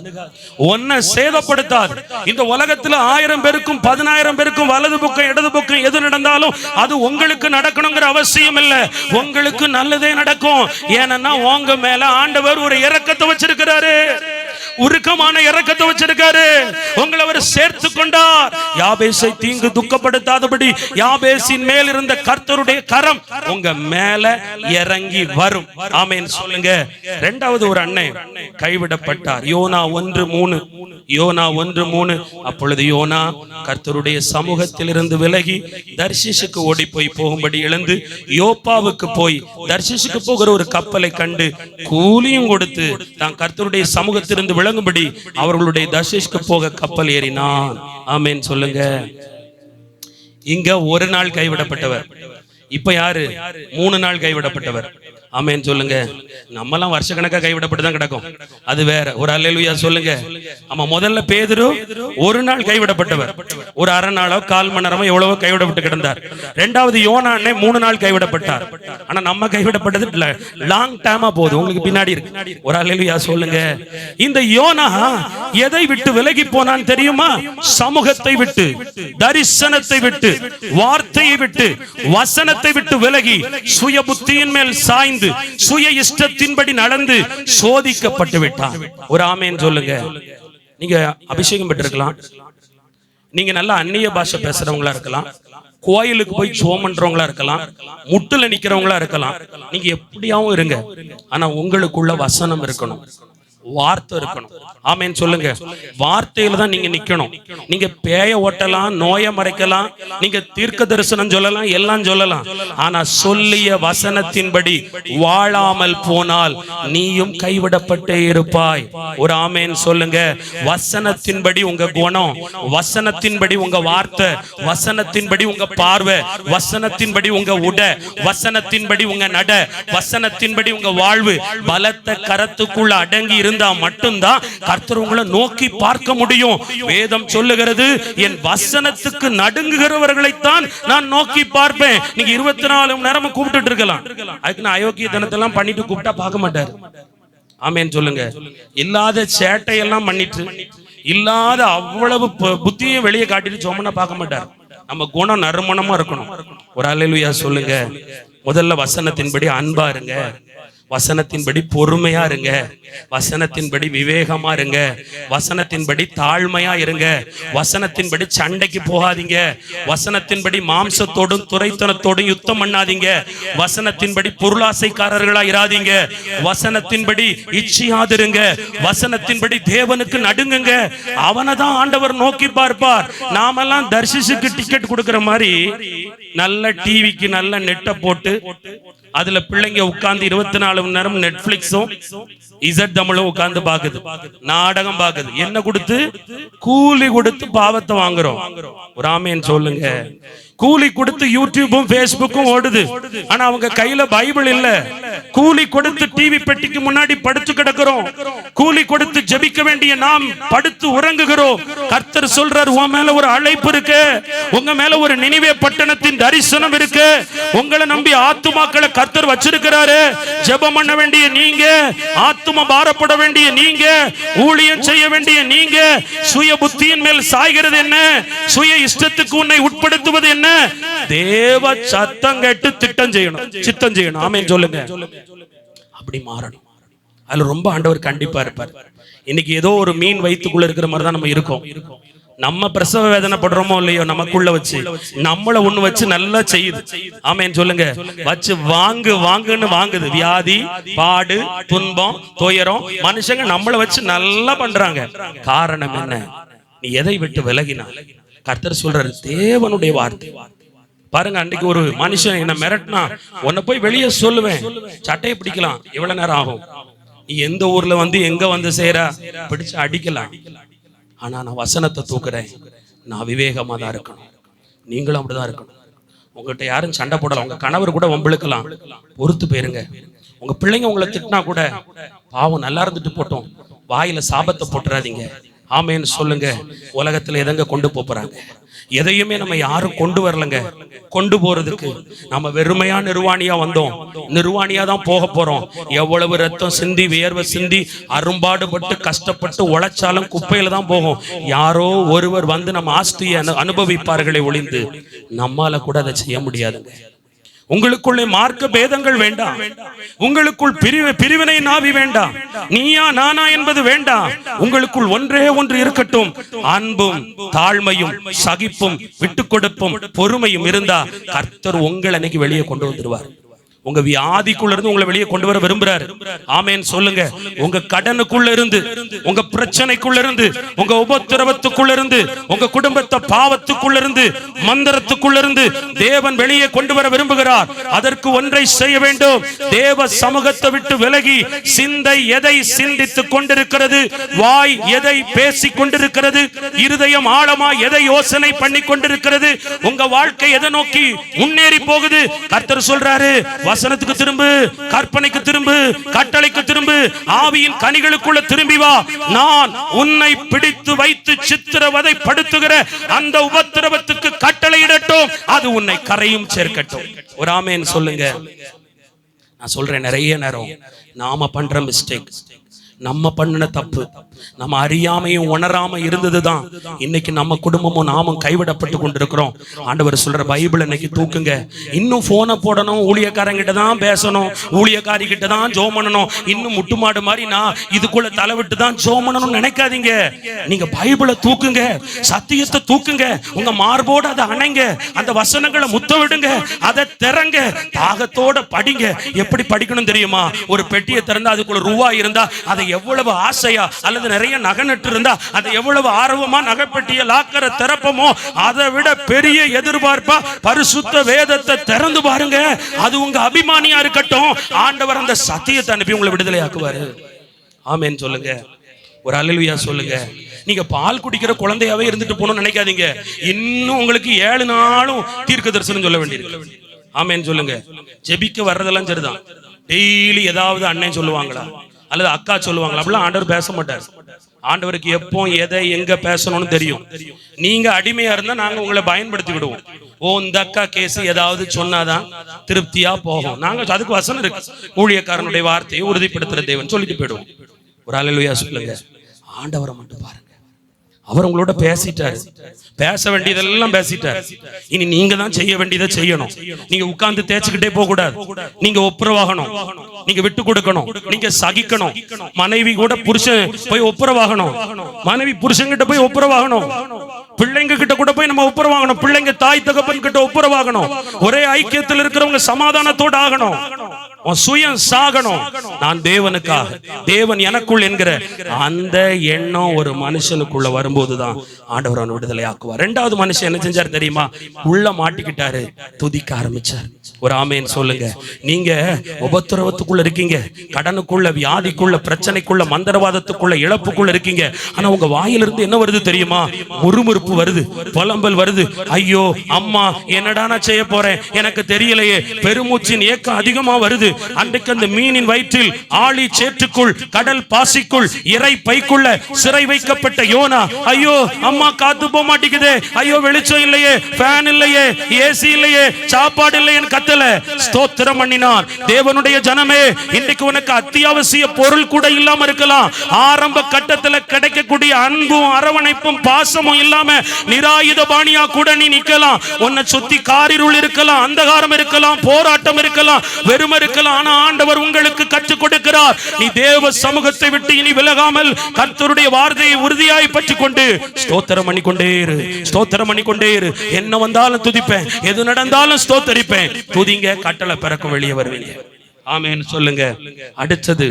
ஒன்ன சேதப்படுத்தாது. இந்த உலகத்துல 1000 பேருக்கும் 10,000 பேருக்கும் வலது பக்கம் இடது பக்கம் எது நடந்தாலும் அது உங்களுக்கு நடக்கணுங்கிற அவசியம் இல்லை. உங்களுக்கு நல்லதே நடக்கும். ஏன்னா உங்க மேல ஆண்டவர் ஒரு இரக்கத்தை வச்சிருக்கிறாரு, உருக்கமான இரக்கத்தை வச்சிருக்காரு. உங்களை அவர் சேர்த்து கொண்டார். யாபேசை தீங்கு துக்கப்படுத்தாதபடி யாபேசின் மேல் இருந்த கர்த்தருடைய கரம் உங்க மேல இறங்கி வரும். ஆமென் சொல்லுங்க. இரண்டாவது ஒரு அண்ணன் கைவிடப்பட்டார். யோனா 1:3. யோனா 1:3. அப்பொழுது யோனா கர்த்தருடைய சமூகத்தில் இருந்து விலகி தர்ஷீஷுக்கு ஓடி போகும்படி எழுந்து யோப்பாவுக்கு போய் தர்ஷீஷுக்கு போகிற ஒரு கப்பலை கண்டு கூலியும் கொடுத்து தான் கர்த்தருடைய சமூகத்திலிருந்து விளங்கும்படி அவர்களுடைய தர்ஷீஷுக்கு போக கப்பல் ஏறினான். ஆமென் சொல்லுங்க. இங்க ஒரு நாள் கைவிடப்பட்டவர், இப்ப யாரு 3 நாள் கைவிடப்பட்டவர். ஆமென் சொல்லுங்க. நம்மலாம் வருஷக்கணக்கா கைவிடப்பட்டு தான் கிடக்கும், அது வேற. ஒரு அல்லேலூயா சொல்லுங்க. ஆமா, முதல்ல பேதுரு ஒரு நாள் கைவிடப்பட்டவர், ஒரு அரை நாளோ 1/4 மணி நேரமோ எவ்வளவோ கைவிடப்பட்டு கிடந்தார். இரண்டாவது யோனா 3 நாள் கைவிடப்பட்டார். ஆனா நம்ம கைவிடப்பட்டது லாங் டைமா போகுது, உங்களுக்கு பின்னாடி இருக்கு. ஒரு அல்லேலூயா சொல்லுங்க. இந்த யோனா எதை விட்டு விலகி போனான் தெரியுமா? சமூகத்தை விட்டு, தரிசனத்தை விட்டு, வார்த்தையை விட்டு, வசனத்தை விட்டு விலகி சுய புத்தியின் மேல் சாய்ந்து சுய இஷ்டத்தின்படி நடந்து சோதிக்கப்பட்டு விட்டான். ஒரு ஆமென் சொல்லுங்க. நீங்க அபிஷேகம் பெற்றிருக்கலாம், நீங்க நல்ல அந்நிய பாஷை பேசுறவங்களா இருக்கலாம், கோயிலுக்கு போய் ஜெபம் பண்றவங்களா இருக்கலாம், முட்டுல நிக்கிறவங்களா இருக்கலாம். நீங்க எப்படியாவும் இருங்க, ஆனா உங்களுக்குள்ள வசனம் இருக்கணும், வார்த்தை இருக்கணும். ஆமென் சொல்லுங்க. வார்த்தையில தான் நீங்க நிக்கணும். நீங்க பேய ஓட்டலாம், நோயை மறைக்கலாம், நீங்க தீர்க்க தரிசனம் சொல்லலாம், எல்லாம் சொல்லலாம். ஆனா சொல்லிய வசனத்தின்படி வாழாமல் போனால் நீயும் கைவிடப்பட்டே இருப்பாய். ஒரு ஆமென் சொல்லுங்க. வசனத்தின்படி உங்க குணம், வசனத்தின்படி உங்க வார்த்தை, வசனத்தின்படி உங்க பார்வை, வசனத்தின்படி உங்க உடை, வசனத்தின்படி உங்க நட, வசனத்தின்படி உங்க வாழ்வு பலத்த கரத்துக்குள்ள அடங்கி இருந்தா மட்டும்தான் கர்த்தர் உங்களை நோக்கி பார்க்க முடியும். வேதம் சொல்லுகிறது, என் வசனத்துக்கு நடுங்குகிறவர்களைத்தான் நான் நோக்கி பார்ப்பேன். நீங்க 24 மணி நேரம் கூப்பிட்டு இருக்கலாம், அதுக்கு நான் அயோக்கிய தனத்தெல்லாம் பண்ணிட்டு கூப்பிட்டா பார்க்க மாட்டாரு. ஆமென் சொல்லுங்க. இல்லாத சேட்டையெல்லாம் பண்ணிட்டு, இல்லாத அவ்வளவு புத்தியும் வெளியே காட்டிட்டு சொன்னா பார்க்க மாட்டார். நம்ம குணம் நறுமணமா இருக்கணும். ஒரு அல்லேலூயா சொல்லுங்க. முதல்ல வசனத்தின்படி அன்பா இருங்க, வசனத்தின்படி பொறுமையா இருங்க, வசனத்தின்படி விவேகமா இருங்க, வசனத்தின்படி தாழ்மையா இருங்க, வசனத்தின்படி சண்டைக்கு போகாதீங்க, வசனத்தின்படி மாம்சத்தோடும் துரைத்தனத்தோடும் யுத்தம் பண்ணாதீங்க, வசனத்தின்படி பொருளாசைக்காரர்களா இராதீங்க, வசனத்தின்படி இச்சியாதிருங்க, வசனத்தின்படி தேவனுக்கு நடுங்குங்க. அவனைதான் ஆண்டவர் நோக்கி பார்ப்பார். நாமெல்லாம் தர்ஷிஷுக்கு டிக்கெட் கொடுக்கிற மாதிரி நல்ல டிவிக்கு நல்ல நெட்டை போட்டு அதுல பிள்ளைங்க உட்கார்ந்து 24 மணி நேரம் நெட்ஃபிளிக்ஸும் இசட் தமிழும் உட்கார்ந்து பாக்குது, நாடகம் பாக்குது. என்ன கொடுத்து? கூலி கொடுத்து பாவத்தை வாங்குறோம். ஒரு ஆமென் சொல்லுங்க. கூலி கொடுத்து யூடியூபும் பேஸ்புக்கும் ஓடுது, ஆனா அவங்க கையில பைபிள் இல்ல. கூலி கொடுத்து டிவி பெட்டிக்கு முன்னாடி படுத்து கிடக்கிறோம். கூலி கொடுத்து ஜெபிக்க வேண்டிய நாம் படுத்து உறங்குகிறோம். கர்த்தர் சொல்றார், உன் மேல ஒரு அழைப்பு இருக்கு, உங்க மேல ஒரு நினிவே பட்டணத்தின் தரிசனம் இருக்கு, உங்களை நம்பி ஆத்துமாக்களை கர்த்தர் வச்சிருக்கிறாரு. ஜெபம் பண்ண வேண்டிய நீங்க, ஆத்தும பாரப்பட வேண்டிய நீங்க, ஊழியம் செய்ய வேண்டிய நீங்க, சுய புத்தியின் மேல் சாய்கிறது என்ன, சுய இஷ்டத்துக்கு உன்னை உட்படுத்துவது என்ன, தேவ சத்தம் கேட்டு திட்டம் செய்யணும், சித்தம் செய்யணும். ஆமென் சொல்லுங்க. அப்படி மாறணும். அதுல ரொம்ப ஆண்டவர் கண்டிப்பா இருப்பார். இன்னைக்கு ஏதோ ஒரு மீன் வயிற்றுக்குள்ள இருக்கிற மாதிரி தான் நம்ம இருக்கோம். நம்ம பிரசவ வேதனை படுறோமோ இல்லையோ, நமக்குள்ள வச்சு நம்மள ஒண்ணு வச்சு நல்லா செய்யுது. ஆமென் சொல்லுங்க. வச்சு வாங்குன்னு வாங்குது. வியாதி, பாடு, துன்பம், துயரம், மனுஷங்க நம்மள வச்சு நல்லா பண்றாங்க. காரணம் என்ன? நீ எதை விட்டு விலகினா? கர்த்தர் சொல்றாரு, தேவனுடைய வார்த்தை. பாருங்க, அன்னைக்கு ஒரு மனுஷன் என்ன மிரட்டினா, உன்னை போய் வெளியே சொல்லுவேன், சட்டையை பிடிக்கலாம், எவ்வளவு நேரம் ஆகும்? நீ எந்த ஊர்ல வந்து எங்க வந்து செய்யற, பிடிச்சு அடிக்கலாம். ஆனா நான் வசனத்தை தூக்குறேன். நான் விவேகமா தான் இருக்கணும். நீங்களும் அப்படிதான் இருக்கணும். உங்ககிட்ட யாரும் சண்டை போடலாம், உங்க கணவர் கூட வம்பிழுக்கலாம், பொறுத்து போயிருங்க. உங்க பிள்ளைங்க உங்களை திட்டினா கூட, பாவம் நல்லா இருந்துட்டு போட்டோம், வாயில சாபத்தை போட்டுறாதீங்க. ஆமேன்னு சொல்லுங்க. உலகத்துல எதங்க கொண்டு போறாங்க? எதையுமே நம்ம யாரும் கொண்டு வரலங்க. கொண்டு போறதுக்கு நம்ம வெறுமையா நிர்வாணியா வந்தோம், நிர்வாணியா தான் போக போறோம். எவ்வளவு ரத்தம் சிந்தி வியர்வை சிந்தி அரும்பாடுபட்டு கஷ்டப்பட்டு உழைச்சாலும் குப்பையில தான் போகும். யாரோ ஒருவர் வந்து நம்ம ஆஸ்தியை அனுபவிப்பார்களே ஒளிந்து நம்மால கூட அதை செய்ய முடியாதுங்க. உங்களுக்குள்ளே மார்க்க பேதங்கள் வேண்டாம். உங்களுக்குள் பிரிவினை நாவி வேண்டாம். நீயா நானா என்பது வேண்டாம். உங்களுக்குள் ஒன்றே ஒன்று இருக்கட்டும். அன்பும் தாழ்மையும் சகிப்பும் விட்டு கொடுப்பும் பொறுமையும் இருந்தா கர்த்தர் உங்களை அன்னைக்கு வெளியே கொண்டு வந்துருவார். உங்க வியாதிக்குள்ள இருந்து உங்களை வெளியே கொண்டு வர விரும்புறாரு. ஆமேன் சொல்லுங்க. உங்க கடனுக்குள்ள இருந்து, உங்க பிரச்சனைக்குள்ள இருந்து, உங்க உபத்திரவத்துக்குள்ள இருந்து, உங்க குடும்பத்தை பாவத்துக்குள்ள இருந்து, மந்திரத்துக்குள்ள இருந்து தேவன் வெளியே கொண்டு வர விரும்புகிறார். அதற்கு ஒன்றை செய்ய வேண்டும். தேவ சமூகத்தை விட்டு விலகி சிந்தை எதை சிந்தித்துக் கொண்டிருக்கிறது, வாய் எதை பேசிக் கொண்டிருக்கிறது, இருதயம் ஆழமா எதை யோசனை பண்ணி கொண்டிருக்கிறது, உங்க வாழ்க்கை எதை நோக்கி முன்னேறி போகுது. கர்த்தர் சொல்றாரு, வசனத்துக்கு திரும்பு, கற்பனைக்கு திரும்பு, கட்டளைக்கு திரும்பு, ஆவியின் கனிகளுக்குள்ள திரும்பி வா. நான் உன்னை பிடித்து வைத்து சித்திரவதை படுத்துகிற அந்த உபத்திரவத்துக்கு கட்டளையிடட்டும், அது உன்னை கரையும் சேர்க்கட்டும். ஒரு ஆமேன் சொல்லுங்க. நான் சொல்றேன், நிறைய நேரம் நாம பண்ற மிஸ்டேக், நம்ம பண்ணின தப்பு, நம்ம அறியாமையும் உணராம இருந்ததுதான் இன்னைக்கு நம்ம குடும்பமும் நாமும் கைவிடப்பட்டு கொண்டிருக்கிறோம். ஆண்டவர் சொல்ற பைபிள் இன்னைக்கு தூக்குங்க. இன்னும் போனை போடணும், ஊழியக்காரங்கிட்ட தான் பேசணும், ஊழியக்காரி கிட்ட தான் ஜோம் பண்ணணும், இன்னும் முட்டுமாடு மாதிரி நான் இதுக்குள்ள தலைவிட்டு தான் ஜோம் பண்ணணும்னு நினைக்காதீங்க. நீங்க பைபிளை தூக்குங்க, சத்தியத்தை தூக்குங்க, உங்க மார்போடு அதை அணைங்க, அந்த வசனங்களை முத்த விடுங்க, அதை திறங்க, தாகத்தோட படிங்க. எப்படி படிக்கணும் தெரியுமா? ஒரு பெட்டியை திறந்தா அதுக்குள்ள ரூபா இருந்தா அதை எவ்வளவு ஆசையா, அல்லது நிறைய நகை நட்டு இருந்தா அதை எவ்வளவு ஆர்வமா நகைப்பெட்டிய லாக்கரை திறப்பமோ அதை விட பெரிய எதிர்பார்ப்பா பரிசுத்த வேதத்தை திறந்து பாருங்க. அது உங்க அபிமானியா இருக்கட்டும். ஆண்டவர் அந்த சத்தியத்தை அனுப்பி உங்களை விடுதலை ஆக்குவாரு. ஆமென் சொல்லுங்க. ஒரு அல்லேலூயா சொல்லுங்க. நீங்க பால் குடிக்கிற குழந்தையாவே இருந்துட்டு போகணும்னு நினைக்காதீங்க. இன்னும் உங்களுக்கு 7 நாளும் தீர்க்க தரிசனம் சொல்ல வேண்டியிருக்கு. ஆமென் சொல்லுங்க. ஜெபிக்க வர்றதெல்லாம் சரிதான். டெய்லி ஏதாவது அண்ணன் சொல்லுவாங்களா அல்லது அக்கா சொல்லுவாங்களா? அப்படிலாம் ஆண்டவர் பேச மாட்டார். ஆண்டவருக்கு எப்போ எதை எங்க பேசணும்னு தெரியும். நீங்க அடிமையா இருந்தா நாங்க உங்களை பயன்படுத்தி விடுவோம். இந்த அக்கா கேஸ் ஏதாவது சொன்னாதான் திருப்தியா போகும். நாங்க அதுக்கு வசனம் இருக்கு. ஊழியக்காரனுடைய வார்த்தையை உறுதிப்படுத்துற தேவன் சொல்லிட்டு போயிடுவோம். ஒரு அல்லேலூயா சொல்லுங்க. ஆண்டவரை மட்டும் பாருங்க. அவர் உங்களோட பேசிட்டாரு, பேச வேண்டியதெல்லாம் பேசிட்டாரு. இனி நீங்க தான் செய்ய வேண்டியதை செய்யணும். நீங்க உட்கார்ந்து தேய்ச்சிக்கிட்டே போக கூடாது. நீங்க ஒப்புரவாகணும், நீங்க விட்டு கொடுக்கணும், நீங்க சகிக்கணும். மனைவி கூட புருஷன் போய் ஒப்புரவாகணும், மனைவி புருஷன் கிட்ட போய் ஒப்புரவாகணும், பிள்ளைங்க கிட்ட கூட போய் நம்ம ஒப்புரவாகணும், பிள்ளைங்க தாய் தகப்பன் கிட்ட ஒப்புரவாகணும். ஒரே ஐக்கியத்தில் இருக்கிறவங்க சமாதானத்தோடு ஆகணும். சுயம் சாகணும். நான் தேவனுக்காக, தேவன் எனக்குள் என்கிற அந்த எண்ணம் ஒரு மனுஷனுக்குள்ள வரும்போதுதான் ஆண்டவர் அவனை விடுதலை ஆக்குவார். 2வது மனுஷன் என்ன செஞ்சார் தெரியுமா? உள்ள மாட்டிக்கிட்டாரு, துதிக்க ஆரம்பிச்சார். ஒரு ஆமேன் சொல்லுங்க. நீங்க உபத்திரவத்துக்குள்ள இருக்கீங்க, கடனுக்குள்ள, வியாதிக்குள்ள, பிரச்சனைக்குள்ள, மந்திரவாதத்துக்குள்ள, இழப்புக்குள்ள இருக்கீங்க. ஆனா உங்க வாயிலிருந்து என்ன வருது தெரியுமா? முறுமுறுப்பு வருது, புலம்பல் வருது. ஐயோ அம்மா, என்னடா நான் செய்ய போறேன், எனக்கு தெரியலையே. பெருமூச்சின் ஏக்கம் அதிகமா வருது. அன்றைக்கு அந்த மீனின் வயிற்றில், ஆழி சேற்றுக்குள், கடல் பாசிக்குள், இறை பைக்குள்ள சிறை வைக்கப்பட்ட யோனா, ஐயோ அம்மா காத்து போக மாட்டேங்குதே, ஐயோ வெளிச்சம் இல்லையே, ஃபேன் இல்லையே, ஏசி இல்லையே, சாப்பாடு இல்லையே கத்தல. ஸ்தோத்திரம் பண்ணினான். தேவனுடைய ஜனமே, இன்றைக்கு உனக்கு அத்தியாவசிய பொருள் கூட இல்லாம இருக்கலாம். ஆரம்ப கட்டத்துல கிடைக்கக்கூடிய அன்பும் அரவணைப்பும் பாசமும் இல்லாம நிராயுத பாணியா கூட நீ நிக்கலாம். உன்னை சுத்தி காரிருள் இருக்கலாம், அந்தகாரம் இருக்கலாம், போராட்டம் இருக்கலாம், வெறுமை இருக்கலாம். ஆனா ஆண்டவர் உங்களுக்கு கற்றுக் கொடுக்கிறார். நீ தேவ சமூகத்தை விட்டு இனி விலகாமல் கர்த்தருடைய வார்த்தையை உறுதியாய் பற்றிக் கொண்டு ஸ்தோத்திரம் பண்ணிக்கொண்டே இரு, ஸ்தோத்திரம் பண்ணிக்கொண்டே இரு. என்ன வந்தாலும் துதிப்பேன், எது நடந்தாலும் ஸ்தோத்தரிப்பேன். துதிங்க, கட்டளை பிறக்கும், வெளியே வருவீங்க. ஆமென் சொல்லுங்க. அடுத்தது,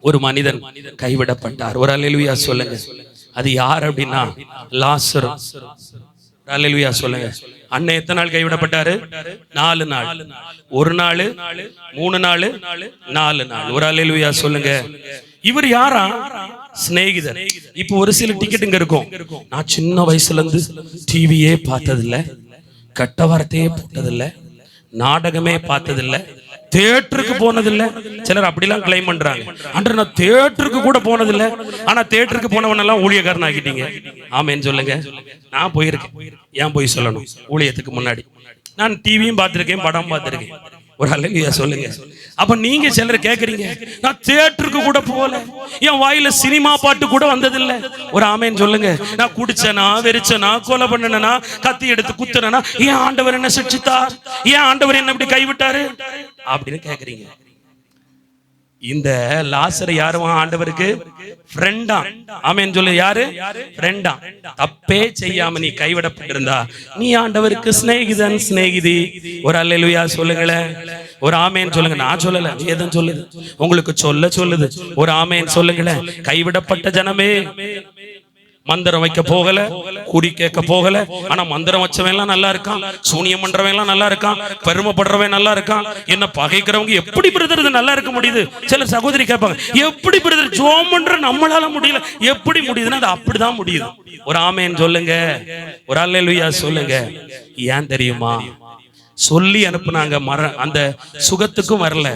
ஒரு மனிதன் கைவிடப்பட்டார். ஒரு அல்லேலூயா சொல்லுங்க. அது யார் அப்படின்னா லாசரு. அல்லேலூயா சொல்லுங்க. அண்ணன் எத்தனை நாள் கைவிடப்பட்டாரு? 4 நாள். 1 நாள், 3 நாள், 4 நாள். ஒரு அல்லேலூயா சொல்லுங்க. இவர் யாரா? சிநேகிதர். இப்போ ஒரு சில டிக்கெட் இங்க இருக்கும். நான் சின்ன வயசுல இருந்து டிவியே பார்த்ததில்லை, கட்ட வார்த்தையே போட்டதில்லை, நாடகமே பார்த்ததில்லை, தியேட்டருக்கு போனதில்லை. சிலர் அப்படிலாம் கிளைம் பண்றாங்க. ஆண்டவரே நான் தியேட்டருக்கு கூட போனதில்லை, ஆனா தியேட்டருக்கு போனவனெல்லாம் ஊழியக்காரன் ஆக்கிட்டீங்க. ஆமேன்னு சொல்லுங்க. நான் போயிருக்கேன். ஏன் போய் சொல்லணும்? ஊழியத்துக்கு முன்னாடி நான் டிவியும் பார்த்திருக்கேன், படம் பார்த்திருக்கேன். ஒரு அல்லேலூயா சொல்லுங்க. அப்ப நீங்க சிலர் கேக்குறீங்க, நான் தியேட்டருக்கு கூட போகல, என் வாயில சினிமா பாட்டு கூட வந்ததில்லை. ஒரு ஆமேன்னு சொல்லுங்க. நான் குடிச்சனா, வெறிச்சனா, கொலை பண்ணனா, கத்தி எடுத்து குத்துனா, ஏன் ஆண்டவர் என்ன சிட்சித்தார், ஏன் ஆண்டவர் என்ன இப்படி கைவிட்டாரு அப்படின்னு கேக்குறீங்க. இந்த லாசர் யாருவா? ஆண்டவருக்கு ஃப்ரெண்டா. ஆமென் சொல்லு. யாரு? ஃப்ரெண்டா. தப்பே செய்யாம நீ கைவிடப்பட்டிருந்தா நீ ஆண்டவருக்கு சிநேகிதன், சிநேகிதி. ஒரு அல்லேலூயா சொல்லுங்களேன். ஒரு ஆமேன் சொல்லுங்க. நான் சொல்லல, வேதம் சொல்லுது, உங்களுக்கு சொல்லுது. ஒரு ஆமேன் சொல்லுங்களேன். கைவிடப்பட்ட ஜனமே, மந்திரம் வைக்க போகல, குறி கேட்க போகல, ஆனா மந்திரம் வச்சவன் எல்லாம் நல்லா இருக்கான், சூனியம் பண்றவன் எல்லாம் நல்லா இருக்கான், பெருமைப்படுறவன் நல்லா இருக்கான். என்ன பகைக்கிறவங்க எப்படி பிரதர் இது நல்லா இருக்க முடியுது? சில சகோதரி கேட்பாங்க, எப்படி பிரதர் ஜோம் பண்ற நம்மளால முடியல, எப்படி முடியுதுன்னா அது அப்படிதான் முடியுது. ஒரு ஆமேன் சொல்லுங்க. ஒரு அல்லேலூயா சொல்லுங்க. ஏன் தெரியுமா? சொல்லி அனுப்புனாங்க. அந்த சுகத்துக்கும் வரல,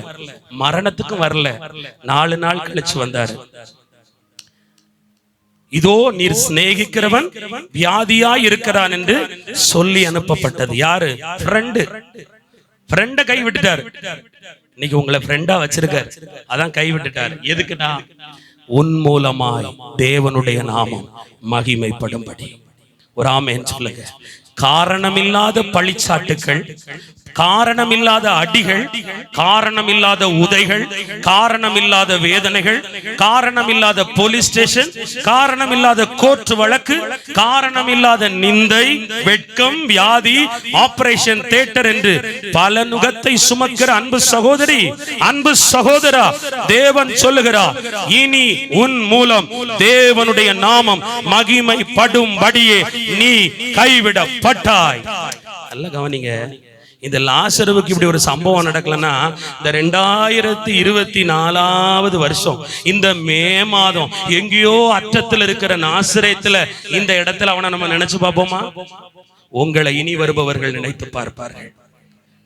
மரணத்துக்கும் வரல. 4 நாள் கழிச்சு வந்தாரு. இதோ நீர் சிநேகிக்கிறவன் வியாதியா இருக்கிறான் என்று சொல்லி அனுப்பப்பட்டது. யாரு? ஃப்ரெண்ட கை விட்டுட்டாரு. இன்னைக்கு உங்களை ஃப்ரெண்டா வச்சிருக்காரு, அதான் கை விட்டுட்டாரு. எதுக்குன்னா உன் மூலமாய் தேவனுடைய நாமம் மகிமைப்படும்படி. ஒரு ஆமென் சொல்லுங்க. காரணமில்லாத பழிச்சாட்டுக்கள், காரணமில்லாத அடிகள், காரணமில்லாத உதைகள், காரணமில்லாத வேதனைகள், காரணமில்லாத போலீஸ் ஸ்டேஷன், காரணமில்லாத கோர்ட் வழக்கு, காரணமில்லாத நிந்தை, வெட்கம், வியாதி, ஆபரேஷன் தியேட்டர் என்று பல நுகத்தை சுமக்கிற அன்பு சகோதரி, அன்பு சகோதரா, தேவன் சொல்லுகிறார், இனி உன் மூலம் தேவனுடைய நாமம் மகிமைப்படும்படியே நீ கைவிடப்பட்டாய். நல்ல கவனிங்க. இந்த லாசருவுக்கு இப்படி ஒரு சம்பவம் நடக்கலன்னா, இந்த 2024 வருஷம் இந்த மே மாதம் எங்கேயோ அற்றத்தில் இருக்கிற நாசரேத்துல இந்த இடத்துல அவனை நம்ம நினைச்சு பார்ப்போமா? உங்களை இனி வருபவர்கள் நினைத்து பார்ப்பார்கள்.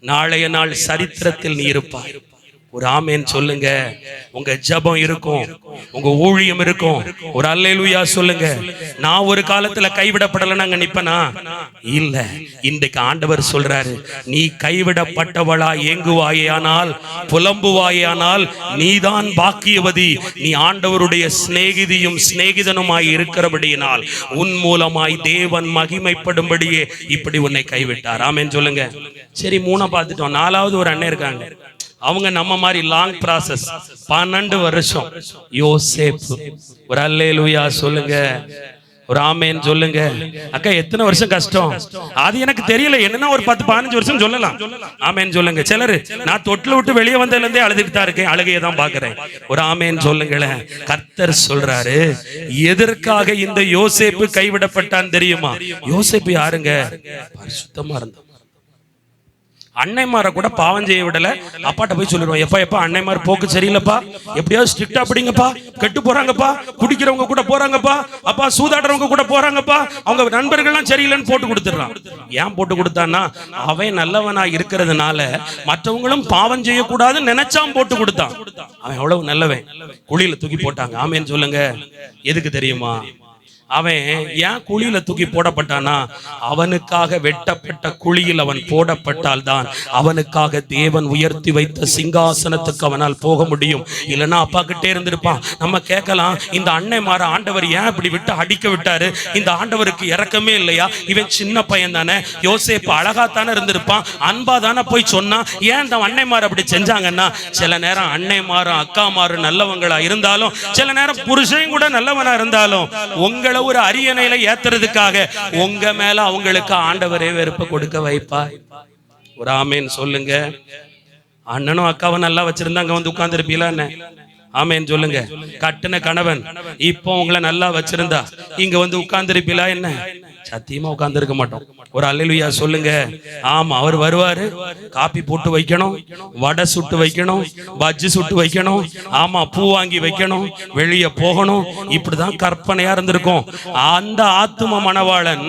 நாளைய நாள் சரித்திரத்தில் நீ இருப்பாய். ஒரு ஆமேன் சொல்லுங்க. உங்க ஜெபம் இருக்கும், உங்க ஊழியம் இருக்கும். ஒரு அல்லேலூயா சொல்லுங்க. நான் ஒரு காலத்துல கைவிடப்படல அங்க நிப்பனா இல்ல. இன்றைக்கு ஆண்டவர் சொல்றாரு, நீ கைவிடப்பட்டவளா ஏங்குவாயானால், புலம்புவாயானால் நீதான் பாக்கியவதி. நீ ஆண்டவருடைய சிநேகிதியும் சிநேகிதனுமாய் இருக்கிறபடியினால் உன் மூலமாய் தேவன் மகிமைப்படும்படியே இப்படி உன்னை கைவிட்டார். ஆமேன் சொல்லுங்க. சரி, 3 பார்த்துட்டோம். 4வது ஒரு அண்ணன் இருக்காங்க. அவங்க நம்ம மாதிரி லாங் ப்ராசஸ், 12 வருஷம். யோசேப்பு. ஒரு அல்லேலூயா சொல்லுங்க. ஒரு ஆமேன் சொல்லுங்க. அக்கா எத்தனை வருஷம் கஷ்டம் அது எனக்கு தெரியல, என்னன்னா ஒரு 10-15 வருஷம் சொல்லலாம். ஆமேன் சொல்லுங்க. சிலரு நான் தொட்டில விட்டு வெளியே வந்ததுல இருந்தே அழுதுட்டு தான் இருக்கேன், அழுகையை தான் பாக்குறேன். ஒரு ஆமேன் சொல்லுங்களேன். கர்த்தர் சொல்றாரு, எதற்காக இந்த யோசேப்பு கைவிடப்பட்டான் தெரியுமா? யோசேப்பு யாருங்க? பரிசுத்தமா இருந்தான். அன்னைமாரை கூட பாவம் செய்ய விடல. அப்பாட்ட போய் சொல்லிடுவோம், எப்பா அன்னைமார் போக்கு சரியில்லைப்பா, எப்படியாவது ஸ்ட்ரிக்டா பிடிங்கப்பா, கெட்டு போறாங்கப்பா, குடிக்கிறவங்க கூட போறாங்கப்பா, அப்பா சூதாடுறவங்க கூட போறாங்கப்பா, அவங்க நண்பர்கள்லாம் சரியில்லைன்னு போட்டு கொடுத்துறான். ஏன் போட்டு கொடுத்தான்னா, அவன் நல்லவனா இருக்கிறதுனால மற்றவங்களும் பாவம் செய்யக்கூடாதுன்னு நினைச்சான் போட்டு கொடுத்தான். அவன் எவ்வளவு நல்லவன். குழியில தூக்கி போட்டாங்க. ஆமேன்னு சொல்லுங்க. எதுக்கு தெரியுமா? அவன் ஏன் குழியில தூக்கி போடப்பட்டானா, அவனுக்காக வெட்டப்பட்ட குழியில் அவன் போடப்பட்டால் தான் அவனுக்காக தேவன் உயர்த்தி வைத்த சிங்காசனத்துக்கு அவனால் போக முடியும். இல்லைன்னா அப்பா கிட்டே இருந்திருப்பான். நம்ம கேட்கலாம், இந்த அன்னைமார ஆண்டவர் ஏன் இப்படி விட்டு அடிக்க விட்டாரு? இந்த ஆண்டவருக்கு இறக்கமே இல்லையா? இவன் சின்ன பையன் தானே, யோசேப்பு அழகாத்தானே இருந்திருப்பான், அன்பா தானே போய் சொன்னா, ஏன் இந்த அன்னைமார் அப்படி செஞ்சாங்கன்னா, சில நேரம் அன்னைமாரும் அக்காமாரும் நல்லவங்களா இருந்தாலும், சில நேரம் புருஷன் கூட நல்லவனா இருந்தாலும், உங்களை ஒரு அரியணையில ஏத்துறதுக்காக உங்க மேல அவங்களுக்கு ஆண்டவரே வெறுப்ப கொடுக்க வைப்பா. ஒரு ஆமேன் சொல்லுங்க. அண்ணனும் அக்காவும் நல்லா வச்சிருந்தா அங்க வந்து உட்கார்ந்து இருப்பீங்களா என்ன? ஆமேன் சொல்லுங்க. கட்டின கணவன் இப்போ உங்களை நல்லா வச்சிருந்தா இங்க வந்து உட்கார்ந்து இருப்பீங்களா என்ன? சத்தியமா உட்கார்ந்து இருக்க மாட்டோம். ஒரு அல்லேலூயா சொல்லுங்க. ஆமா, அவர் வருவாரு, காப்பி போட்டு வைக்கணும், வடை சுட்டு வைக்கணும், பஜ்ஜி சுட்டு வைக்கணும், ஆமா பூ வாங்கி வைக்கணும், வெளியே போகணும். இப்படிதான் கற்பனையா இருந்திருக்கும். அந்த ஆத்தும மணவாளன்,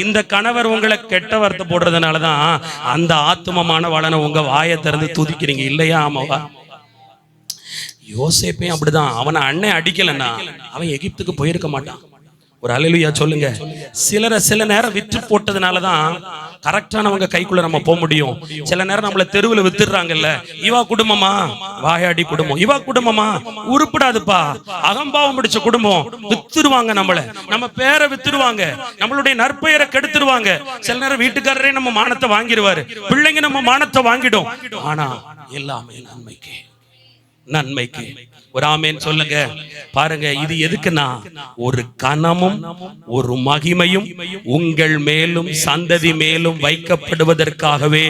இந்த கணவர் உங்களை கெட்ட வார்த்தை போடுறதுனாலதான் அந்த ஆத்தும மணவாளனை உங்க வாயை திறந்து துதிக்கிறீங்க இல்லையா? ஆமாவா? யோசேப்பையும் அப்படிதான். அவனை அண்ணன் அடிக்கலன்னா அவன் எகிப்துக்கு போயிருக்க மாட்டான். ஒரு அல்லேலூயா சொல்லுங்க. சில நேரம் விற்று போட்டதுனாலதான் கரெக்டானவங்க கைக்குள்ள நம்ம போக முடியும். சில நேரம் நம்மள தெருவில் வித்துடுறாங்கல்ல, இவா குடும்பமா வாயாடி குடும்பம், இவா குடும்பமா உருப்படாதுப்பா, அகம்பாவம் பிடிச்ச குடும்பம், வித்துருவாங்க நம்மள, நம்ம பேரை வித்துருவாங்க, நம்மளுடைய நற்பெயரை கெடுத்துருவாங்க. சில நேரம் வீட்டுக்காரரே நம்ம மானத்தை வாங்கிடுவாரு, பிள்ளைங்க நம்ம மானத்தை வாங்கிடும். ஆனா எல்லாமே நன்மைக்கு. ஒரு ஆமேன் சொல்லுங்க. பாருங்க, இது எதுக்குன்னா ஒரு கனமும் ஒரு மகிமையும் உங்கள் மேலும் சந்ததி மேலும் வைக்கப்படுவதற்காகவே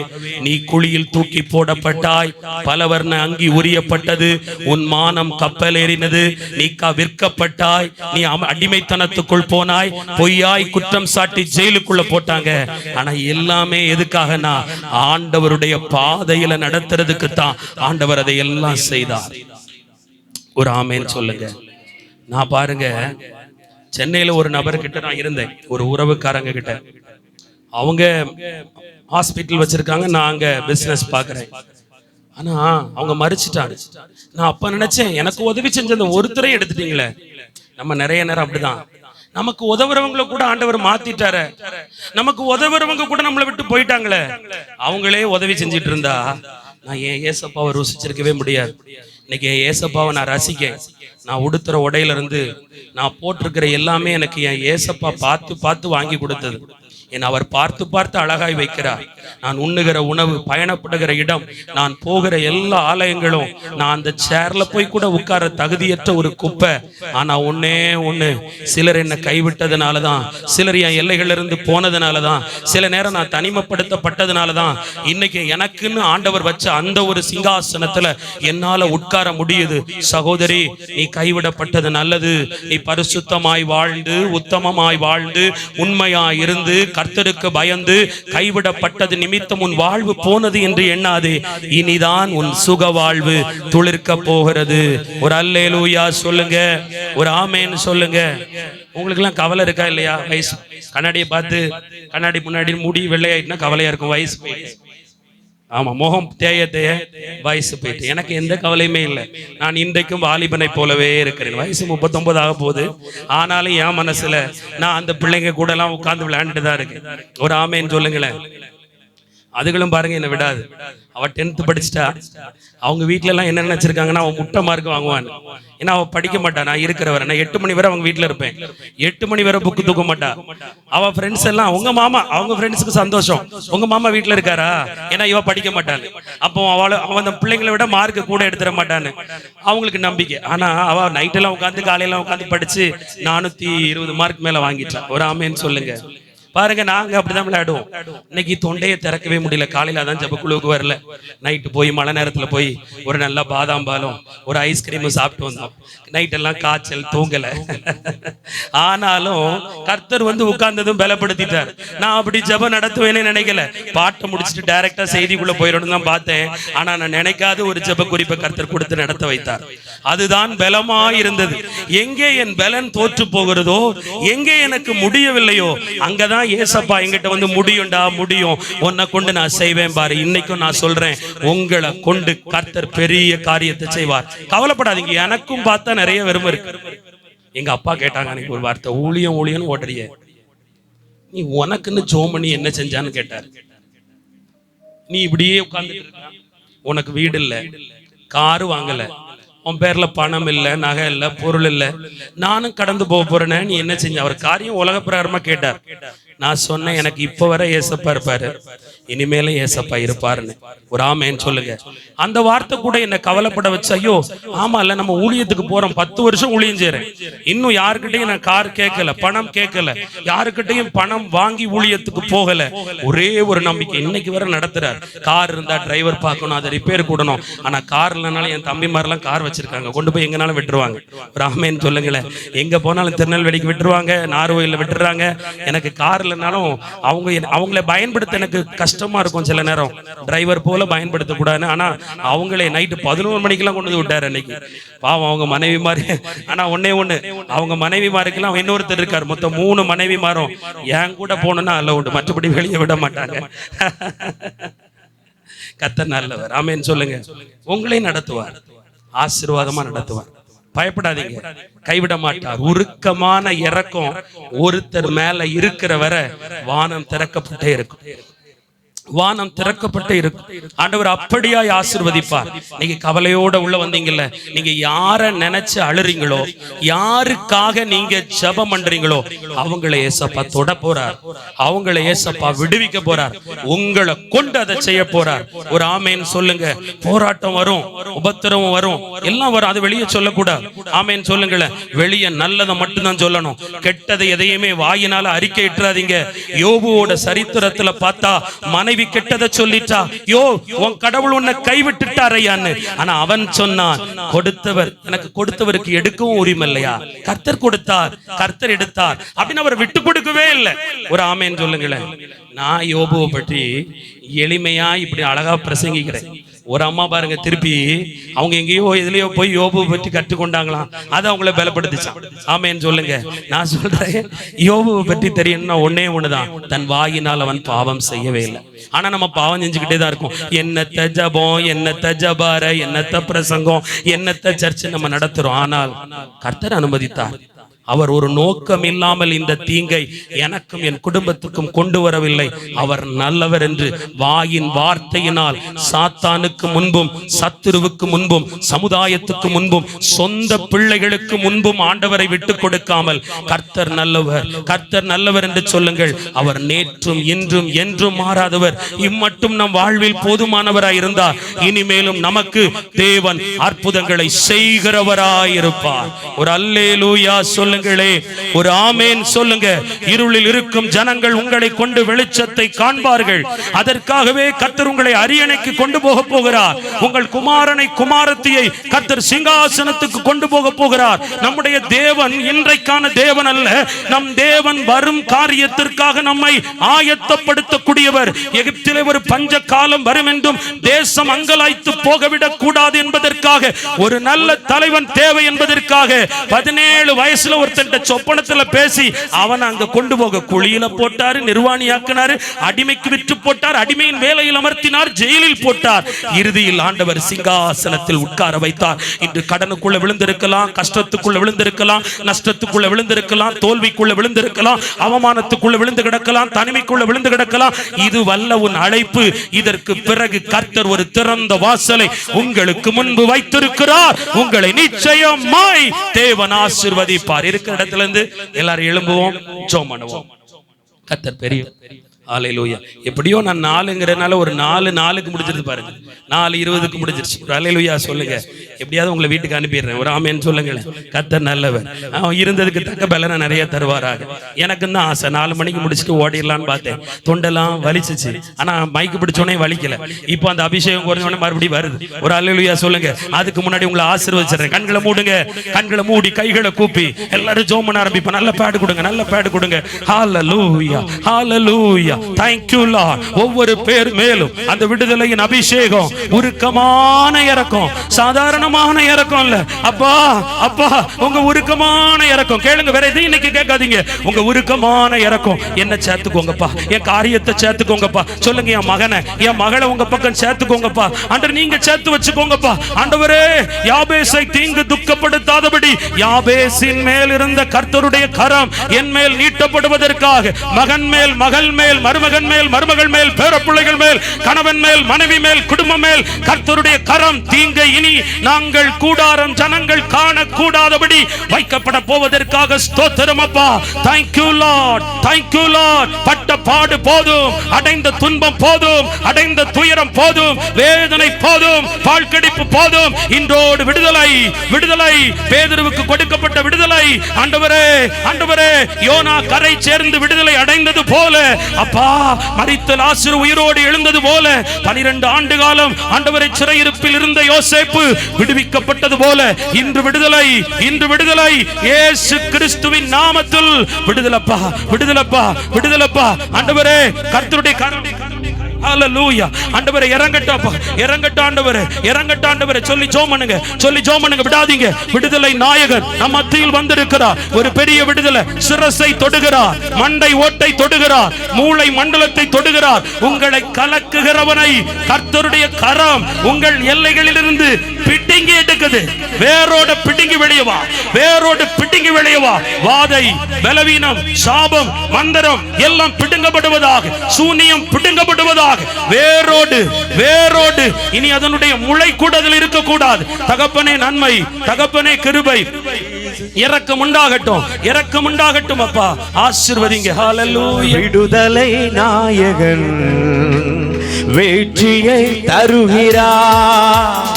நீ குழியில் தூக்கி போடப்பட்டாய். பலவர்ண அங்கி உரியப்பட்டது, உன் மானம் கப்பல் ஏறினது, நீ விற்கப்பட்டாய், நீ அடிமைத்தனத்துக்குள் போனாய், பொய்யாய் குற்றம் சாட்டி ஜெயிலுக்குள்ள போட்டாங்க. ஆனா எல்லாமே எதுக்காகனா ஆண்டவருடைய பாதையில நடத்துறதுக்கு தான் ஆண்டவர் அதை எல்லாம் செய்தார். ஒரு ஆமேன் சொல்லுங்க. நான் பாருங்க, சென்னையில ஒரு நபர்கிட்ட நான் இருந்தேன், ஒரு உறவுக்காரங்க கிட்ட. அவங்க ஹாஸ்பிட்டல் வச்சிருக்காங்க, நான் அங்க பிசினஸ் பாக்குறேன். ஆனா அவங்க மறிச்சிட்டாங்க. நான் அப்ப நினைச்சேன், எனக்கு உதவி செஞ்ச அந்த ஒருத்தரையும் எடுத்துட்டீங்களே. நம்ம நிறைய நேரம் அப்படிதான், நமக்கு உதவுறவங்களை கூட ஆண்டவர் மாத்திட்டாரு, நமக்கு உதவுறவங்க கூட நம்மளை விட்டு போயிட்டாங்களே. அவங்களே உதவி செஞ்சிட்டு இருந்தா நான் ஏன் ஏசப்பாவை ருசிச்சிருக்கவே முடியாது. இன்னைக்கு என் ஏசப்பாவை நான் ரசிக்க, நான் உடுத்துற உடையில இருந்து நான் போட்டிருக்கிற எல்லாமே எனக்கு என் ஏசப்பா பார்த்து வாங்கி கொடுத்தது. என் அவர் பார்த்து அழகாய் வைக்கிறார். நான் உண்ணுகிற உணவு, பயணப்படுகிற இடம், நான் போகிற எல்லா ஆலயங்களும், நான் அந்த சேர்ல போய் கூட உட்கார தகுதியற்ற ஒரு குப்பை. ஆனா ஒண்ணு, சிலர் என்னை கைவிட்டதுனாலதான், சிலர் என் எல்லைகள் இருந்து போனதுனாலதான், சில நேரம் நான் தனிமைப்படுத்தப்பட்டதுனாலதான் இன்னைக்கு எனக்குன்னு ஆண்டவர் வச்ச அந்த ஒரு சிங்காசனத்துல என்னால உட்கார முடியுது. சகோதரி, நீ கைவிடப்பட்டது நல்லது. நீ பரிசுத்தமாய் வாழ்ந்து, உத்தமமாய் வாழ்ந்து, உண்மையாய் இருந்து, கர்த்தருக்கு பயந்து கைவிடப்பட்டது நிமித்தம் உன் வாழ்வு போனது என்று எண்ணாதே. இனிதான் உன் சுக வாழ்வு துளிர்க்க போகிறது. ஒரு அல்லேலூயா சொல்லுங்க, ஒரு ஆமேன் சொல்லுங்க. உங்களுக்கு எல்லாம் கவலை இருக்கா இல்லையா? வயசு கண்ணாடியை பார்த்து, கண்ணாடி முன்னாடி முடி வெள்ளையாயிட்டுனா கவலையா இருக்கும். வயசு போயிட்டு, ஆமா, முகம் தேய வயசு போயிட்டு. எனக்கு எந்த கவலையுமே இல்லை. நான் இன்றைக்கும் வாலிபனை போலவே இருக்கிறேன். வயசு 39 ஆக போகுது. ஆனாலும் என் மனசுல நான் அந்த பிள்ளைங்க கூட எல்லாம் உட்கார்ந்து விளையாண்டுட்டு தான் இருக்கு. ஒரு ஆமேன்னு சொல்லுங்களேன். அதுகளும் பாருங்க என்ன விடாது. அவ 10th படிச்சுட்டா. அவங்க வீட்டுல எல்லாம் என்ன நினைச்சிருக்காங்கன்னா, அவன் முட்டை மார்க் வாங்குவான். ஏன்னா அவ படிக்க மாட்டா. நான் இருக்கிற வரை, நான் 8 மணி வரை அவங்க வீட்டுல இருப்பேன். 8 மணி வரை புக்கு தூக்க மாட்டா. அவ ஃப்ரெண்ட்ஸ் எல்லாம், உங்க மாமா, அவங்க ஃப்ரெண்ட்ஸுக்கு சந்தோஷம், உங்க மாமா வீட்டுல இருக்காரா, ஏன்னா இவ படிக்க மாட்டான்னு. அப்போ அவன் அந்த பிள்ளைங்களை விட மார்க் கூட எடுத்துட மாட்டான்னு அவங்களுக்கு நம்பிக்கை. ஆனா அவ நைட் எல்லாம் உட்காந்து, காலையெல்லாம் உட்காந்து படிச்சு 420 மார்க் மேல வாங்கிட்டான். ஒரு ஆமேன்னு சொல்லுங்க. பாருங்க, நாங்க அப்படிதான் விளையாடுவோம். இன்னைக்கு தொண்டையை திறக்கவே முடியல. காலையில அதான் ஜபக்குழுவுக்கு வரல. நைட்டு போய் மழை நேரத்துல போய் ஒரு நல்ல பாதாம் பாலும் ஒரு ஐஸ்கிரீமும் சாப்பிட்டு வந்தோம். நைட் எல்லாம் காய்ச்சல், தூங்கல. ஆனாலும் கர்த்தர் வந்து உட்கார்ந்ததும் பலப்படுத்திட்டார். நான் அப்படி ஜபம் நடத்துவேன்னு நினைக்கல. பாட்டை முடிச்சுட்டு டைரக்டா செய்திக்குள்ள போயிடணும் தான் பார்த்தேன். ஆனா நான் நினைக்காத ஒரு ஜப குறிப்பை கர்த்தர் கொடுத்து நடத்த வைத்தார். அதுதான் பலமா இருந்தது. எங்கே என் பலன் தோற்று போகிறதோ, எங்கே எனக்கு முடியவில்லையோ, அங்கதான் ஏசப்பா என்கிட்ட வந்து முடியும், உன்னை கொண்டு நான் செய்வேன் பாரு. இன்னைக்கும் நான் சொல்றேன், உங்களை கொண்டு கர்த்தர் பெரிய காரியத்தை செய்வார். கவலைப்படாதீங்க. எனக்கும் பார்த்தா நிறைய வெறுமை இருக்கு. எங்க அப்பா கேட்டாங்க அன்னைக்கு ஒரு வார்த்தை, ஊழியம் ஓடுறிய, நீ உனக்குன்னு ஜோமணி என்ன செஞ்சான்னு கேட்டாரு. நீ இப்படியே உட்கார்ந்துட்டு இருக்க, உனக்கு வீடு இல்ல, காரு வாங்கல, உன் பேர்ல பணம் இல்ல, நகை இல்ல, பொருள் இல்ல, நானும் கடந்து போறேன்னு நீ என்ன செஞ்ச? அவர் காரியம் உலக பிரகாரமா கேட்டார். நான் சொன்னேன், எனக்கு இப்ப வர ஏசப்பா இருப்பாரு, இனிமேல ஏசப்பா இருப்பாருன்னு. ஒரு ஆமேன்னு சொல்லுங்க. அந்த வார்த்தை கூட என்ன கவலைப்பட வச்சு, ஐயோ ஆமா இல்ல, நம்ம ஊழியத்துக்கு போறோம், 10 வருஷம் ஊழியம் செய்யறேன், இன்னும் யாருக்கிட்டையும் நான் கார் கேட்கல, பணம் கேட்கல, யாருக்கிட்டையும் பணம் வாங்கி ஊழியத்துக்கு போகல. ஒரே ஒரு நம்பிக்கை, இன்னைக்கு வரை நடத்துறாரு. கார் இருந்தா டிரைவர் பார்க்கணும், அதை ரிப்பேர் கூடணும். ஆனா கார் இல்லைனாலும் என் தம்பி மாதிரிலாம் கார் வச்சிருக்காங்க, கொண்டு போய் எங்கனாலும் விட்டுருவாங்க. ஒரு ஆமேன்னு சொல்லுங்களேன். எங்க போனாலும் திருநெல்வேலிக்கு விட்டுருவாங்க, நார்வேல விட்டுறாங்க. எனக்கு கார்ல இல்லைனாலும் அவங்கள பயன்படுத்த எனக்கு கஷ்டமா இருக்கும் சில நேரம். டிரைவர் போல பயன்படுத்தக்கூடாதுன்னு. ஆனா அவங்களே நைட்டு 11 மணிக்கெல்லாம் கொண்டு வந்து விட்டாரு அன்னைக்கு. பாவம் அவங்க மனைவி மாதிரி. ஆனா ஒண்ணு அவங்க மனைவி மாருக்கெல்லாம் இன்னொருத்தர் இருக்காரு. மொத்தம் 3 மனைவி மாறும். என் கூட போனோம்னா அல்ல உண்டு, மற்றபடி வெளியே விட மாட்டாங்க. கர்த்தர் நல்லவர். ஆமென் சொல்லுங்க. உங்களை நடத்துவார், ஆசீர்வாதமா நடத்துவார். பயப்படாதீங்க, கைவிட மாட்டார். உருக்கமான இரக்கம் ஒருத்தர் மேல இருக்கிற வரை வானம் திறக்கப்பட்டே இருக்கும். வானம் திறக்கப்பட்டு இருக்கும். ஆண்டவர் அப்படியாய் ஆசீர்வதிப்பார். நீங்க கவலையோட உள்ள வந்தீங்கல்ல, நீங்க யாரை நினைச்சு அழுறீங்களோ, யாருக்காக நீங்க ஜெபம் பண்றீங்களோ அவங்களை ஏசப்பா தொட போறார், அவங்களை ஏசப்பா விடுவிக்க போறார், உங்களை கொண்டு அதை செய்ய போறார். ஒரு ஆமேன் சொல்லுங்க. போராட்டம் வரும், உபத்திரவம் வரும், எல்லாம் வரும். அது வெளியே சொல்லக்கூடாது. ஆமேன் சொல்லுங்களேன். வெளியே நல்லதை மட்டும்தான் சொல்லணும். கெட்டதை எதையுமே வாயினால அறிக்கை இட்டுறாதீங்க. யோபுவோட சரித்திரத்துல பார்த்தா மனைவி கெட்டதை சொல்லிட்டா, யோ உன் கடவுள் உன்னை கைவிட்டுட்டாரையான்னு. ஆனா அவன் சொன்னான், கொடுத்தவர் எனக்கு கொடுத்தவருக்கு எடுக்கவும் உரிமை இல்லையா? கர்த்தர் கொடுத்தார், கர்த்தர் எடுத்தார் அப்படின்னு அவர் விட்டு கொடுக்கவே இல்லை. ஒரு ஆமேன் சொல்லுங்களேன். நான் யோபுவை பற்றி எளிமையா இப்படி அழகா பிரசங்கிக்கிறேன். ஒரு அம்மா பாருங்க, திருப்பி அவங்க எங்கேயோ எதுலயோ போய் யோபுவை பற்றி கற்றுக்கொண்டாங்களாம். அதை அவங்கள பலப்படுத்திச்சான். ஆமேன்னு சொல்லுங்க. நான் சொல்றேன், யோபுவை பற்றி தெரியணும்னா ஒன்னே ஒண்ணுதான், தன் வாயினால் அவன் பாவம் செய்யவே இல்லை. ஆனா நம்ம பாவம் செஞ்சுக்கிட்டே தான் இருக்கும். என்னத்த ஜபம், என்னத்த ஜபார, என்னத்த பிரசங்கம், என்னத்த சர்ச்சை நம்ம நடத்துறோம். ஆனால் கர்த்தர் அனுமதித்தார். அவர் ஒரு நோக்கம் இல்லாமல் இந்த தீங்கை எனக்கும் என் குடும்பத்துக்கும் கொண்டு வரவில்லை. அவர் நல்லவர் என்று வாயின் வார்த்தையினால் சாத்தானுக்கு முன்பும், சத்துருவுக்கு முன்பும், சமுதாயத்துக்கு முன்பும், சொந்த பிள்ளைகளுக்கு முன்பும் ஆண்டவரை விட்டு கொடுக்காமல் கர்த்தர் நல்லவர், கர்த்தர் நல்லவர் என்று சொல்லுங்கள். அவர் நேற்றும் இன்றும் என்றும் மாறாதவர். இம்மட்டும் நம் வாழ்வில் போதுமானவராய் இருந்தார். இனிமேலும் நமக்கு தேவன் அற்புதங்களை செய்கிறவராயிருப்பார். ஒரு அல்லேலூயா சொல்லுங்க. ஒரு ஆமேன் சொல்லுங்க. இருளில் இருக்கும் ஜனங்கள் உங்களை கொண்டு வெளிச்சத்தை காண்பார்கள். அதற்காகவே கர்த்தர் உங்களை அரியணைக்கு கொண்டு போக போகிறார். உங்கள் குமாரனை குமாரத்தியை கர்த்தர் சிங்காசனத்துக்கு கொண்டு போக போகிறார். நம்முடைய தேவன் இன்றைக்கான தேவன் அல்ல. நம் தேவன் வரும் காரியத்திற்காக நம்மை ஆயத்தப்படுத்தக்கூடியவர். எகிப்திலே ஒரு பஞ்ச காலம் வரும் என்றும் தேசம் அங்கலாய்த்து போகவிடக் கூடாது என்பதற்காக, ஒரு நல்ல தலைவன் தேவை என்பதற்காக 17 வயசுல ஒருத்தன் சொப்பனத்துல பேசி அவன் அங்க கொண்டு போக குழியில போட்டாரு, நிர்வாணியாக்கினாரு, அடிமைக்கு விற்று போட்டார், அடிமையின் வேலையில் அமர்த்தினார், ஜெயிலில் போட்டார். இறுதியில் ஆண்டவர் சிங்காசனத்தில் உட்கார வைத்தார். இன்று கடனுக்குள்ள விழுந்திருக்கலாம், கஷ்டத்துக்குள்ள விழுந்திருக்கலாம், நஷ்டத்துக்குள்ள விழுந்திருக்கலாம், தோல்விக்குள்ள விழுந்திருக்கலாம், அவமானத்துக்குள்ள விழுந்து கிடக்கலாம், தனிமைக்குள்ள விழுந்து கிடக்கலாம். இது வல்ல உன் அழைப்பு. இதற்கு பிறகு கர்த்தர் ஒரு திறந்த வாசலை உங்களுக்கு முன்பு வைத்திருக்கிறார். உங்களை நிச்சயமாய் தேவன் ஆசீர்வதிப்பார். இருக்கிற இடத்துல இருந்து எல்லாரும் எழும்புவோம், ஜெபம் பண்ணுவோம். கர்த்தர் பெரிய. ஹல்லேலூயா. எப்படியோ நான் 4ங்கிறனால ஒரு 4 முடிஞ்சிருது பாருங்க. 4:20 முடிஞ்சிருச்சு. ஒரு ஹல்லேலூயா சொல்லுங்க. எப்படியாவது உங்களை வீட்டுக்கு அனுப்பிடுறேன். ஒரு ஆமென் சொல்லுங்களேன். கர்த்தர் நல்லவர். இருந்ததுக்கு தக்க பலனை நிறைய தருவாராக. எனக்கு தான் ஆசை 4 மணிக்கு முடிச்சுட்டு ஓடிடலான்னு பார்த்தேன். தொண்டெல்லாம் வலிச்சிச்சு. ஆனா மைக்கு பிடிச்சோடனே வலிக்கல. இப்போ அந்த அபிஷேகம் குறைஞ்சோடனே மறுபடியும் வருது. ஒரு ஹல்லேலூயா சொல்லுங்க. அதுக்கு முன்னாடி உங்களை ஆசீர்வதிச்சிடுறேன். கண்களை மூடுங்க. கண்களை மூடி கைகளை கூப்பி எல்லாரும் ஜெபம் பண்ண ஆரம்பிப்போம். நல்ல பேடு கொடுங்க, நல்ல பேடு கொடுங்க. ஹல்லேலூயா, ஹல்லேலூயா. Thank you Lord. ஒவ்வொரு பேர் மேலும் அந்த விடுதலையின் அபிஷேகம், உருக்கமான இரக்கம், சாதாரணமான இரக்கம் இல்ல. அப்பா அப்பா உங்க உருக்கமான இரக்கம் கேளுங்க. வேற எதையும் இன்னைக்கு கேட்காதீங்க. உங்க உருக்கமான இரக்கம் என்ன சேர்த்துக்கோங்கப்பா, என் காரியத்தை சேர்த்துக்கோங்கப்பா. சொல்லுங்க, என் மகனை என் மகளை உங்க பக்கம் சேர்த்துக்கோங்கப்பா. ஆண்டவர் நீங்க சேர்த்து வச்சுக்கோங்கப்பா. ஆண்டவரே, யாபேசை தீங்கு துக்கப்படுத்தாதபடி யாபேசின் மேல் இருந்த கர்த்தருடைய கரம் என் மேல் நீட்டப்படுவதற்காக மகன் மேல், மகள் மேல், மருமகன் மேல், மருமகள் மேல், பேரப்பிள்ளைகள் மேல், கணவன் மேல், மனைவி மேல், குடும்பம் மேல் கர்த்தருடைய கரம் தீங்கை இனி நாங்கள் கூடாரம் ஜனங்கள் காணக்கூடாதபடி வைக்கப்பட போவதற்காக ஸ்தோத்திரம் அப்பா. Thank you Lord, thank you Lord. பட்ட பாடு போதும், அடைந்த துன்பம் போதும், அடைந்த துயரம் போதும், வேதனை போதும், பாழ்கடிப்பு போதும். இன்றோடு விடுதலை, விடுதலை, பேதுருவுக்கு கொடுக்கப்பட்ட விடுதலை. ஆண்டவரே, ஆண்டவரே, யோனா கரை சேர்ந்து விடுதலை அடைந்தது போல அப்பா அப்பா மரித்த லாசரு உயிரோடு எழுந்தது போல 12 ஆண்டு காலம் ஆண்டவரை சிறையிருப்பில் இருந்த யோசேப்பு விடுவிக்கப்பட்டது போல இன்று விடுதலை, இன்று விடுதலை. இயேசு கிறிஸ்துவின் நாமத்தில் விடுதலப்பா, விடுதலப்பா, விடுதலப்பா. ஆண்டவரே கர்த்தருடைய கரம், ஹல்லேலூயா. ஆண்டவரே இறங்கட்டப்பா, இறங்கட்ட ஆண்டவரே, இறங்கட்ட ஆண்டவரே. சொல்லி ஜெபம் பண்ணுங்க, சொல்லி ஜெபம் பண்ணுங்க. விடாதீங்க. விடுதலை நாயகன் நம் மத்தியில் வந்திருக்கிறார். ஒரு பெரிய விடுதலை. சிரசை தொடுகிறார், மண்டை ஓட்டை தொடுகிறார், மூளை மண்டலத்தை தொடுகிறார். உங்களை கலக்குகிறவனை கர்த்தருடைய கரம் உங்கள் எல்லைகளிலிருந்து பிடுங்கி எடுக்குது. வேரோட பிடுங்கி வெளியே வா, வேரோடு பிடுங்கி வெளியே வா. வாதை, பலவீனம், சாபம், மந்திரம் எல்லாம் பிடுங்கப்படுவதாக, சூனியம் பிடுங்கப்படுவதாக. வேரோடு, வேரோடு. இனி அதனுடைய முளை கூட அதில் இருக்க கூடாது. தகப்பனே நன்மை, தகப்பனே கிருபை, இரக்கம் உண்டாகட்டும், இரக்கம் உண்டாகட்டும் அப்பா. ஆசீர்வதிங்க. ஹல்லேலூயா. விடுதலை நாயகன் வெற்றியை தருகிறார்,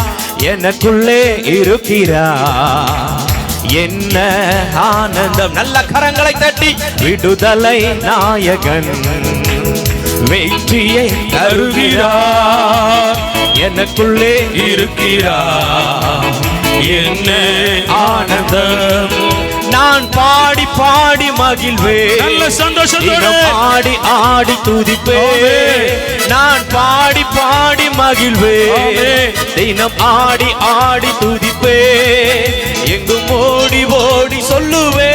எனக்குள்ளே இருக்கிறார். என்ன ஆனந்தம். நல்ல கரங்களை தட்டி. விடுதலை நாயகன் வெற்றியை தருகிறார், எனக்குள்ளே இருக்கிறார். என்ன ஆனந்தம். நான் பாடி பாடி மகிழ்வே, நல்ல சந்தோஷத்தோடு ஆடி ஆடி துதிப்பே. நான் பாடி பாடி மகிழ்வே, தினம் ஆடி ஆடி துதிப்பே. எங்கும் ஓடி ஓடி சொல்லுவே,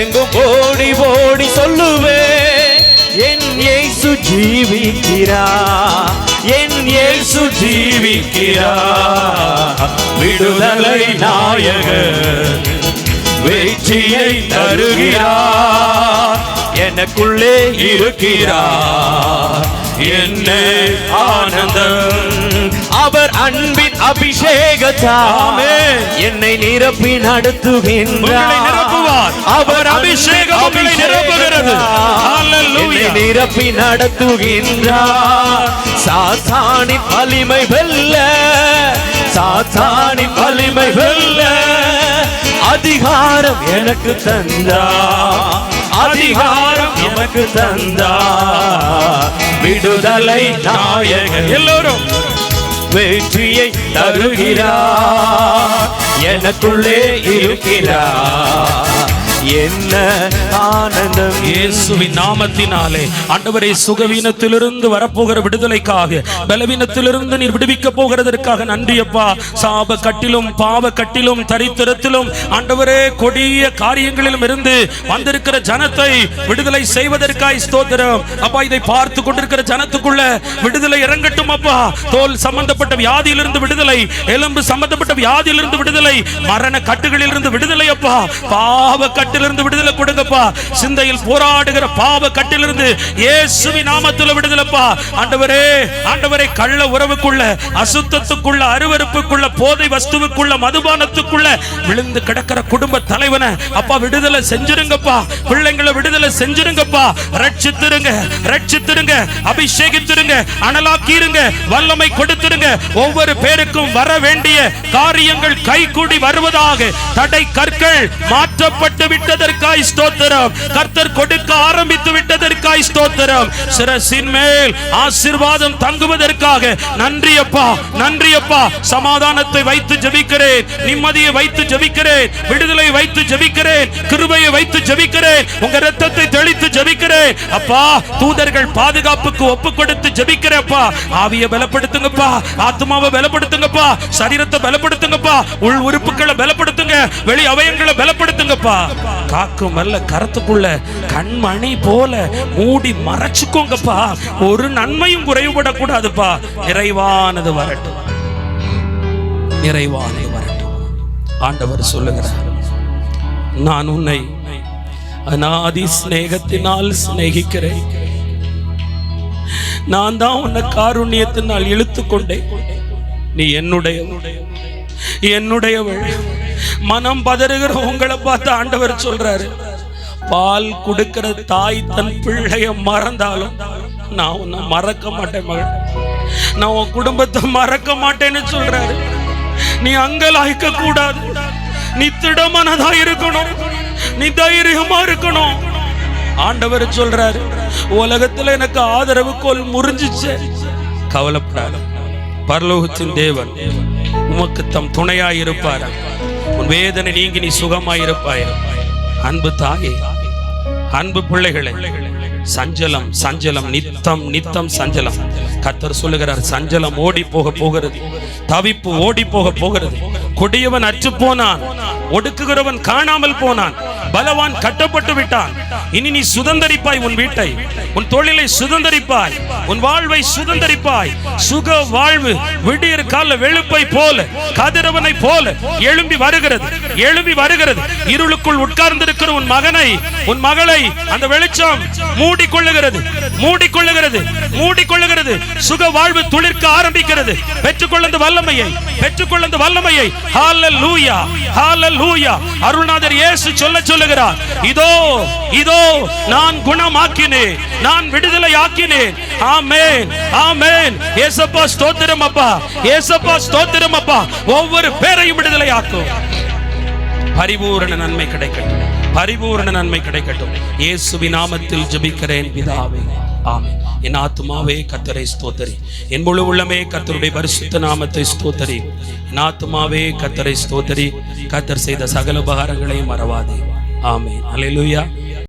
எங்கும் ஓடி ஓடி சொல்லுவே. என் இயேசு ஜீவிக்கிறார், என் இயேசு ஜீவிக்கிறார். விடுதலை நாயகன் வெற்றியை தருகிறார், எனக்குள்ளே இருக்கிறார். என்ன ஆனந்தம். அவர் அன்பின் அபிஷேகத்தாமே என்னை நிரப்பி நடத்துகின்றார். அவர் அபிஷேகம் உங்களை நிரப்புகிறது. ஹல்லேலூயா. நிரப்பி நடத்துகின்றார். சாத்தானின் வலிமை வெல்ல, சாத்தானின் வலிமை வெல்ல அதிகாரம் எனக்கு தந்தார், அதிகாரம் எனக்கு தந்தார். விடுதலை நாயகன் எல்லோரும் வெற்றியை தருகிறார், எனக்குள்ளே இருக்கிறார். என்ன ஆனந்தம். இயேசுவின் நாமத்தினாலே ஆண்டவரே சுகவீனத்திலிருந்து வரப்போகிற விடுதலைக்காக, பலவீனத்திலிருந்து நீர் விடுவிக்க போகிறதற்காக நன்றி அப்பா. சாப கட்டிலும் பாவ கட்டிலும் தரித்திரத்திலும் ஆண்டவரே கொடிய காரியங்களிலும் இருந்து வந்திருக்கிற ஜனத்தை விடுதலை செய்வதற்காய் ஸ்தோத்திரம் அப்பா. இதை பார்த்து கொண்டிருக்கிற ஜனத்துக்குள்ள விடுதலை இறங்கட்டும் அப்பா. தோல் சம்பந்தப்பட்ட வியாதியிலிருந்து விடுதலை, எலும்பு சம்பந்தப்பட்ட வியாதியிலிருந்து விடுதலை, மரண கட்டுகளிலிருந்து விடுதலை அப்பா. பாவ கட்டிலிருந்து விடுதலை கொடுங்கப்பா. சிந்தையில் போராடுகிற பாவ கட்டிலிருந்து இயேசுவின் நாமத்தில் விடுதலைப்பா. ஆண்டவரே, ஆண்டவரே கள்ள உறவுக்குள்ள, அசுத்தத்துக்குள்ள, அருவருப்புக்குள்ள, போதை வஸ்துவுக்குள்ள, மதுபானத்துக்குள்ள விழுந்து கிடக்கிற குடும்ப தலைவனை அப்பா விடுதலை செஞ்சிருங்கப்பா. பிள்ளைங்களை விடுதலை செஞ்சிருங்கப்பா. ரட்சித்திருங்க, ரட்சித்திருங்க, அபிஷேகித்திருங்க, அனலாக்கிருங்க, வல்லமை கொடுத்திருங்க. ஒவ்வொரு பேருக்கும் வர வேண்டிய காரியங்கள் கைகூடி வருவதாக. தடை கற்கள் மாற்றப்பட்டு விட்டதற்காய் ஸ்தோத்திரம். கர்த்தர் கொடுக்க ஆரம்பித்து விட்டதற்காய் ஸ்தோத்திரம். சிரசின் மேல் ஆசீர்வாதம் தங்குவதற்காக நன்றி அப்பா, நன்றி அப்பா. சமாதானத்தை வைத்து ஜெபிக்கிறேன், நிம்மதியை வைத்து ஜெபிக்கிறேன், விடுதலை வைத்து ஜெபிக்கிறேன், கிருபையை வைத்து ஜெபிக்கிறேன், உங்க இரத்தத்தை தெளித்து ஜெபிக்கிறேன் அப்பா. தூதர்கள் பாதுகாப்புக்கு ஒப்பு கொடுத்து ஜெபிக்கிறேன்ப்பா. ஆவியை பலப்படுத்துங்கப்பா, ஆத்மாவை பலப்படுத்துங்கப்பா, சரீரத்தை பலப்படுத்துங்கப்பா, உள் உறுப்புகளை பலப்படுத்துங்க, வெளி அவயங்களை பலப்படுத்துங்கப்பா. காக்கும் அல்ல கரத்துக்குள்ள கண்மணி போல மூடி மறைச்சுக்கோங்கப்பா. ஒரு நன்மையும் குறைவுபடக்கூடாதுப்பா. நிறைவானது வரட்டும், நிறைவானது வரட்டும். ஆண்டவர் சொல்லுகிறார், நான் உன்னை அநாதி சிநேகத்தினால் சிநேகிக்கிறேன். நான் தான் உன்னை காருண்யத்தினால் இழுத்துக்கொண்டேன். நீ என்னுடைய என்னுடைய மனம் பதறுகிற உங்களை பார்த்து ஆண்டவர் சொல்றாரு, பால் கொடுக்கிற தாய் தன் பிள்ளைய மறந்தாலும் நான் உன்னை மறக்க மாட்டேன் மகள், நான் உன் குடும்பத்தை மறக்க மாட்டேன்னு சொல்றாரு. நீ அங்கலாய்க்க கூடாது, நீ திடமனதா இருக்கணும், நீ தைரியமா இருக்கணும். ஆண்டவர் சொல்றாரு, உலகத்துல எனக்கு ஆதரவு கோல் முறிஞ்சிச்சு. கவலைப்படாத, பரலோகத்தின் தேவன் உமக்கு தம் துணையாயிருப்பார். உன் வேதனை நீங்கி நீ சுகமாயிருப்பாய். அன்பு தாயே, அன்பு பிள்ளைகளே, சஞ்சலம் சஞ்சலம் நித்தம் நித்தம் சஞ்சலம். கர்த்தர் சொல்லுகிறார், சஞ்சலம் ஓடி போக போகிறது, தவிப்பு ஓடி போக போகிறது. கொடியவன் அற்று போனான், ஒடுக்குகிறவன் காணாமல் போனான், பலவான் கட்டப்பட்டு விட்டான். இனி நீ சுதந்தரிப்பாய், உன் வீட்டை, உன் தொழிலை சுதந்தரிப்பாய், உன் வாழ்வை சுதந்தரிப்பாய். சுக வாழ்வு விடியற் கால வெளுப்பை போல, கதிரவனை போல எழும்பி வருகிறது, எழும்பி வருகிறது. இருளுக்குள் உட்கார்ந்திருக்கிற உன் மகனை, உன் மகளை அந்த வெளிச்சம் மூடிக்கொள்ளுகிறது, மூடிக்கொள்ளுகிறது, மூடிக்கொள்ளுகிறது. சுக வாழ்வு துளிர்க்க ஆரம்பிக்கிறது. பெற்றுக்கொள்ள வல்லமையை, பெற்றுக்கொள்ள வல்லமையை. ஹல்லேலூயா, ஹல்லேலூயா. அருள்நாதர் இயேசு சொல்லுகிறார், இதோ இதோ நான் குணமாக்கினேன், நான் விடுதலை ஆக்கினேன். ஆமென், ஆமென். இயேசப்பா ஸ்தோத்திரம் அப்பா, இயேசப்பா ஸ்தோத்திரம் அப்பா. ஒவ்வொரு பேரையும் விடுதலை ஆக்கும். பரிபூரண நன்மை கிடைக்கட்டும், பரிபூரண நன்மை கிடைக்கட்டும். இயேசுவின் நாமத்தில் ஜெபிக்கிறேன் பிதாவே, ஆமென். என் ஆத்துமாவே கர்த்தரை ஸ்தோத்தரி, என் முழு உள்ளமே கர்த்தருடைய பரிசுத்த நாமத்தை ஸ்தோத்தரி. என் ஆத்துமாவே கர்த்தரை ஸ்தோத்தரி, கர்த்தர் செய்த சகல உபகாரங்களையும் மறவாதே. ஆமென். அல்லேலூயா.